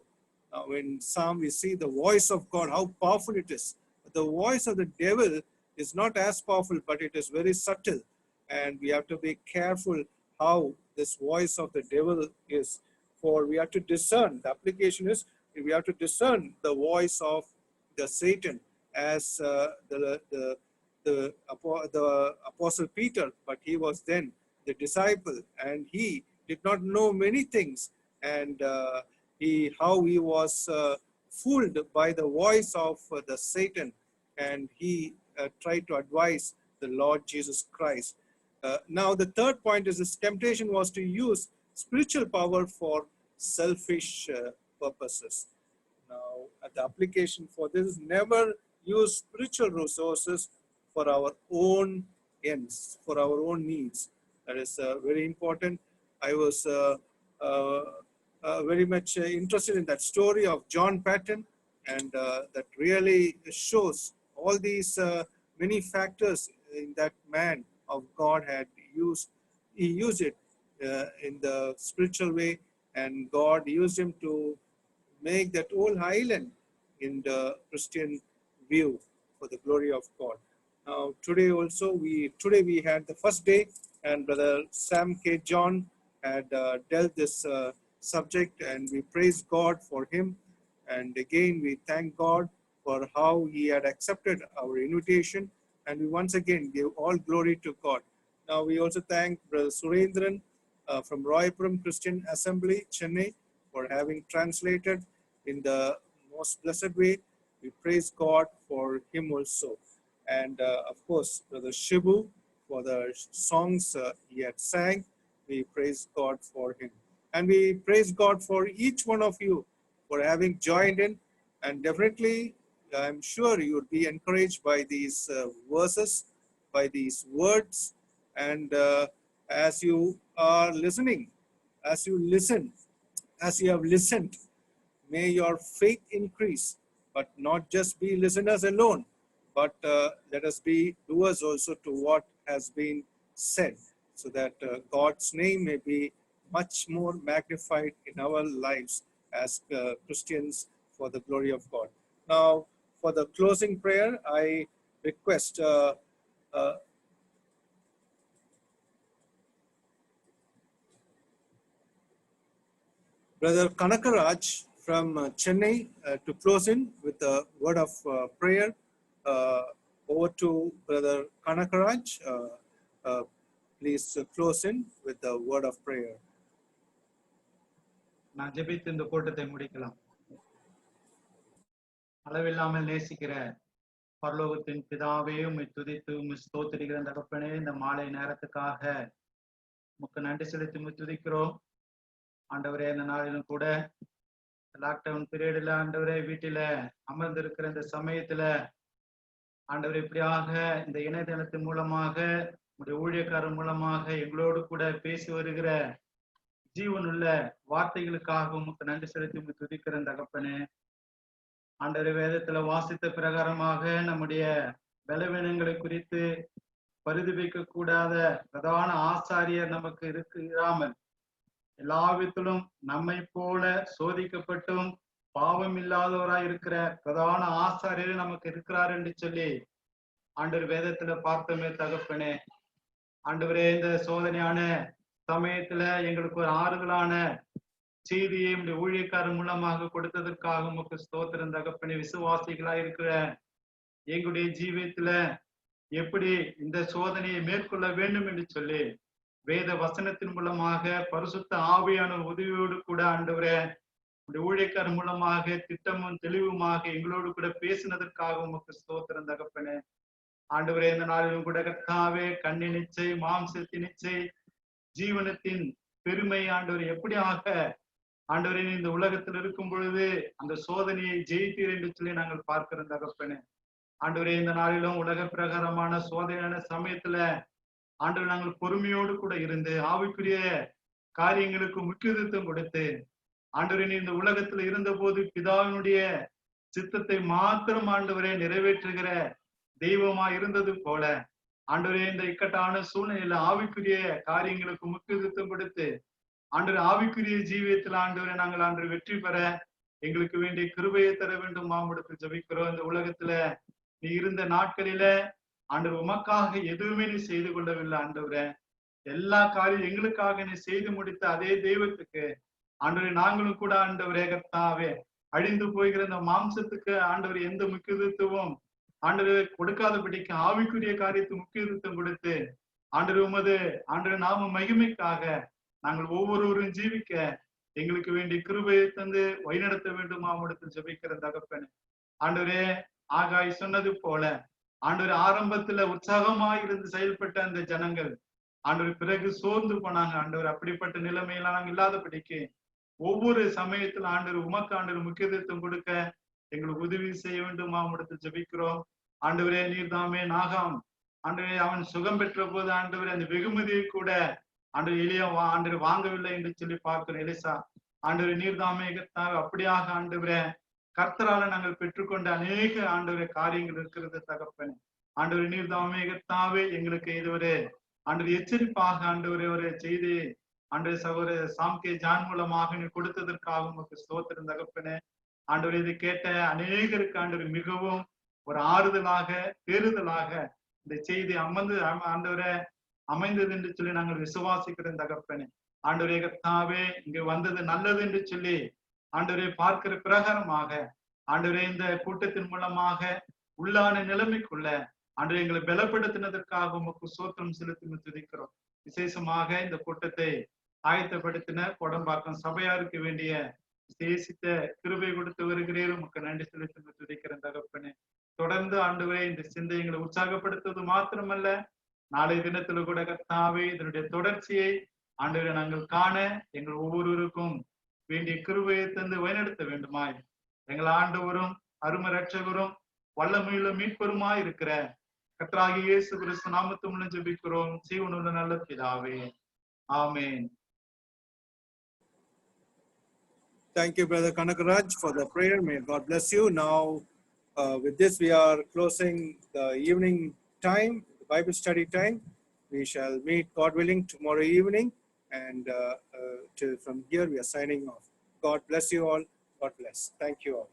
Now in Psalm we see the voice of God, how powerful it is. The voice of the devil is not as powerful, but it is very subtle, and we have to be careful how this voice of the devil is. For we have to discern, the application is we have to discern the voice of the Satan, as the apostle Peter, but he was then the disciple, and he did not know many things, and how he was fooled by the voice of the Satan, and he tried to advise the Lord Jesus Christ. Now the third point is, this temptation was to use spiritual power for selfish purposes. Now, the application for this is never use spiritual resources for our own ends, for our own needs. That is very important. I was very much interested in that story of John Patton, and that really shows all these many factors in that man of God had used. He used it in the spiritual way, and God used him to make that whole island in the Christian view for the glory of God. Now today also we had the first day, and Brother Sam K. John had dealt this subject, and we praise God for him. And again we thank God for how he had accepted our invitation, and we once again give all glory to God. Now we also thank Brother Surendran from Royapuram Christian Assembly, Chennai, for having translated in the most blessed way. We praise God for him also. And of course, Brother Shibu, for the songs he had sang. We praise God for him. And we praise God for each one of you for having joined in. And definitely, I'm sure you would be encouraged by these verses, by these words. And as you are listening, as you listen, as you have listened, may your faith increase, but not just be listeners alone, but let us be doers also to what has been said, so that God's name may be much more magnified in our lives as Christians for the glory of God. Now, for the closing prayer, I request Brother Kanakaraj from Chennai to close in with a word of prayer. Over to Brother Kanakaraj. Please close in with a word of prayer. நான் ஜெபித்து இந்த கூட்டத்தை முடிக்கலாம். அளவில்லாமல் நேசிக்கிற பரலோகத்தின் பிதாவே, உம்மை துதித்து உம்மை ஸ்தோத்திரிக்கிற தகப்பனே, இந்த மாலை நேரத்துக்காக உமக்கு நன்றி செலுத்தி உம்மை துதிக்கிறோம். ஆண்டவரே, இந்த நாளிலும் கூட லாக்டவுன் பீரியட்ல ஆண்டவரே வீட்டில அமர்ந்திருக்கிற இந்த சமயத்துல ஆண்டவர் இப்படியாக இந்த இணையதளத்தின் மூலமாக உடைய ஊழியக்காரர் மூலமாக எங்களோடு கூட பேசி வருகிற ஜீவனுள்ள வார்த்தைகளுக்காக உமக்கு நன்றி செலுத்தி உம்மை துதிக்கிற தகப்பனே. ஆண்டவரே, வேதத்துல வாசித்த பிரகாரமாக நம்முடைய பலவீனங்களை குறித்து பரிதபிக்க கூடாத பிரதான ஆசாரியர் நமக்கு இராமல் எல்லாவிதத்திலும் நம்மை போல சோதிக்கப்பட்டும் பாவம் இல்லாதவராய் இருக்கிற பிரதான ஆசாரியர் நமக்கு இருக்கிறார் என்று சொல்லி ஆண்டவர் வேதத்துல பார்த்தோமே தகப்பனே. ஆண்டவரே, இந்த சோதனையான சமயத்துல எங்களுக்கு ஒரு ஆறுதலான செய்தியை நம்முடைய ஊழியக்காரர் மூலமாக கொடுத்ததற்காக உமக்கு ஸ்தோத்திரம் தகப்பனே. விசுவாசிகளா இருக்கிற எங்களுடைய ஜீவியத்துல எப்படி இந்த சோதனையை மேற்கொள்ள வேண்டும் என்று சொல்லி வேத வசனத்தின் மூலமாக பரிசுத்த ஆவியான உதவியோடு கூட ஆண்டவரே ஊழியக்காரர் மூலமாக திட்டமும் தெளிவுமாக எங்களோடு கூட பேசினதற்காக உமக்கு ஸ்தோத்திரம் தகப்பனே. ஆண்டவரே, இந்த நாளிலும் கூட கர்த்தாவே கண்ணின் நிச்சை மாம்சத்தின் நிச்சை ஜீவனத்தின் பெருமை ஆண்டவர் எப்படியாக ஆண்டவரே இந்த உலகத்தில் இருக்கும் பொழுது அந்த சோதனையை ஜெயித்தீர் என்று சொல்லி நாங்கள் பார்க்கிறோம் தகப்பனே. ஆண்டவரே, இந்த நாளிலும் உலக பிரகாரமான சோதனையான சமயத்துல ஆண்டவர் நாங்கள் பொறுமையோடு கூட இருந்து ஆவிக்குரிய காரியங்களுக்கு முக்கியத்துவம் கொடுத்து ஆண்டவரே இந்த உலகத்துல இருந்த போது பிதாவினுடைய சித்தத்தை மாத்திரம் ஆண்டவரே நிறைவேற்றுகிற தெய்வமா இருந்தது போல ஆண்டவரே இந்த இக்கட்டான சூழ்நிலையில ஆவிக்குரிய காரியங்களுக்கு முக்கியத்துவம் கொடுத்து ஆண்டவர் ஆவிக்குரிய ஜீவியத்தில் ஆண்டவரை நாங்கள் ஆண்டு வெற்றி பெற எங்களுக்கு வேண்டிய கிருபையை தர வேண்டும் மாமுடத்தில் ஜெபிக்கிறோம். இந்த உலகத்துல நீ இருந்த நாட்களில ஆண்டவர் உமக்காக எதுவுமே நீ செய்து கொள்ளவில்லை ஆண்டவரே. எல்லா காரியம் எங்களுக்காக நீ செய்து முடித்த அதே தெய்வத்துக்கு ஆண்டவரே நாங்களும் கூட ஆண்டவரே கர்த்தாவே அழிந்து போய்கிற இந்த மாம்சத்துக்கு ஆண்டவர் எந்த முக்கியத்துவம் ஆண்டவர் கொடுக்காதபடிக்கு ஆவிக்குரிய காரியத்துக்கு முக்கியத்துவம் கொடுத்து ஆண்டவர் உமது ஆண்டவர் நாம மகிமைக்காக நாங்கள் ஒவ்வொருவரும் ஜீவிக்க எங்களுக்கு வேண்டிய கிருபையை தந்து வழிநடத்த வேண்டும் மாமுடத்தில் ஜெபிக்கிற தகப்பனே. ஆண்டவரே, ஆகாய் சொன்னது போல ஆண்டவர் ஆரம்பத்துல உற்சாகமாயிருந்து செயல்பட்ட அந்த ஜனங்கள் ஆண்டவர் பிறகு சோர்ந்து போனாங்க. ஆண்டவர் அப்படிப்பட்ட நிலைமையெல்லாம் நாங்கள் இல்லாதபடிக்கு ஒவ்வொரு சமயத்துல ஆண்டவர் உமக்கு ஆண்டவர் முக்கியத்துவம் கொடுக்க எங்களுக்கு உதவி செய்ய வேண்டும் மாமுடத்தில் ஜெபிக்கிறோம். ஆண்டவரே, நீர் தாமே நாகாம் ஆண்டவரே அவன் சுகம் பெற்ற போது ஆண்டவரே அந்த வெகுமதியை கூட ஆண்டவர் எளியா ஆண்டவர் வாங்கவில்லை என்று சொல்லி பார்க்கிறோம். எலிசா ஆண்டவர் நீர் தாமே அப்படியாக ஆண்டவரே கர்த்தரால நாங்கள் பெற்றுக்கொண்ட அநேக ஆண்டவரே காரியங்கள் இருக்கிறது தகப்பனே. ஆண்டவர் நீர் தாமே கர்த்தாவே எங்களுக்கு இதுவரை ஆண்டவர் எச்சரிப்பாக ஆண்டவரே ஒரு செய்தி ஆண்டவர் சகோதர சாம்கே ஜான் மூலமாக நீ கொடுத்ததற்காக உங்களுக்கு ஸ்தோத்திரம் தகப்பனே. ஆண்டவர் இதை கேட்ட அநேகருக்கு ஆண்டவர் மிகவும் ஒரு ஆறுதலாக தேறுதலாக இந்த செய்தி ஆண்டவரை அமைந்தது என்று சொல்லி நாங்கள் விசுவாசிக்கிறோம் தகப்பனே. ஆண்டவரே கர்த்தாவே இங்கு வந்தது நல்லது என்று சொல்லி ஆண்டவரை பார்க்கிற பிரகாரமாக ஆண்டவரே இந்த கூட்டத்தின் மூலமாக உள்ளான நிலைமைக்குள்ள ஆண்டவரை எங்களை பலப்படுத்தினதற்காக உமக்கு ஸ்தோத்திரம் செலுத்தி துதிக்கிறோம். விசேஷமாக இந்த கூட்டத்தை ஆயத்தப்படுத்தின கொடம்பாக்கம் சபையாருக்கு வேண்டிய விசேஷித்த கிருபை கொடுத்து வருகிறேன். உமக்கு நன்றி செலுத்தி துதிக்கிறேன் தகப்பனே. தொடர்ந்து ஆண்டவரே இந்த சிந்தைகளை உற்சாகப்படுத்துவது மாத்திரமல்ல, நாளை தினத்துல கூட கர்த்தாவே இதனுடைய தொடர்ச்சியை ஆண்டவரை நாங்கள் காண எங்கள் ஒவ்வொருவருக்கும் வேண்டிய கிருபையை தந்து வழிநடத்த வேண்டுமாய் எங்கள் ஆண்டவரும் அரும ரட்சகரும் வல்லமையுள்ள மீட்பருமாய் இருக்கிற கர்த்தராகிய இயேசு கிறிஸ்து நாமத்து மூலம் ஜெபிக்கிறோம் ஜீவனுள்ள நல்ல பிதாவே, ஆமென். Thank you, Brother Kanakaraj, for the prayer. May God bless you. Now, with this, we are closing the evening time, the Bible study time. We shall meet, God willing, tomorrow evening. And from here we are signing off. God bless you all. God bless. Thank you all.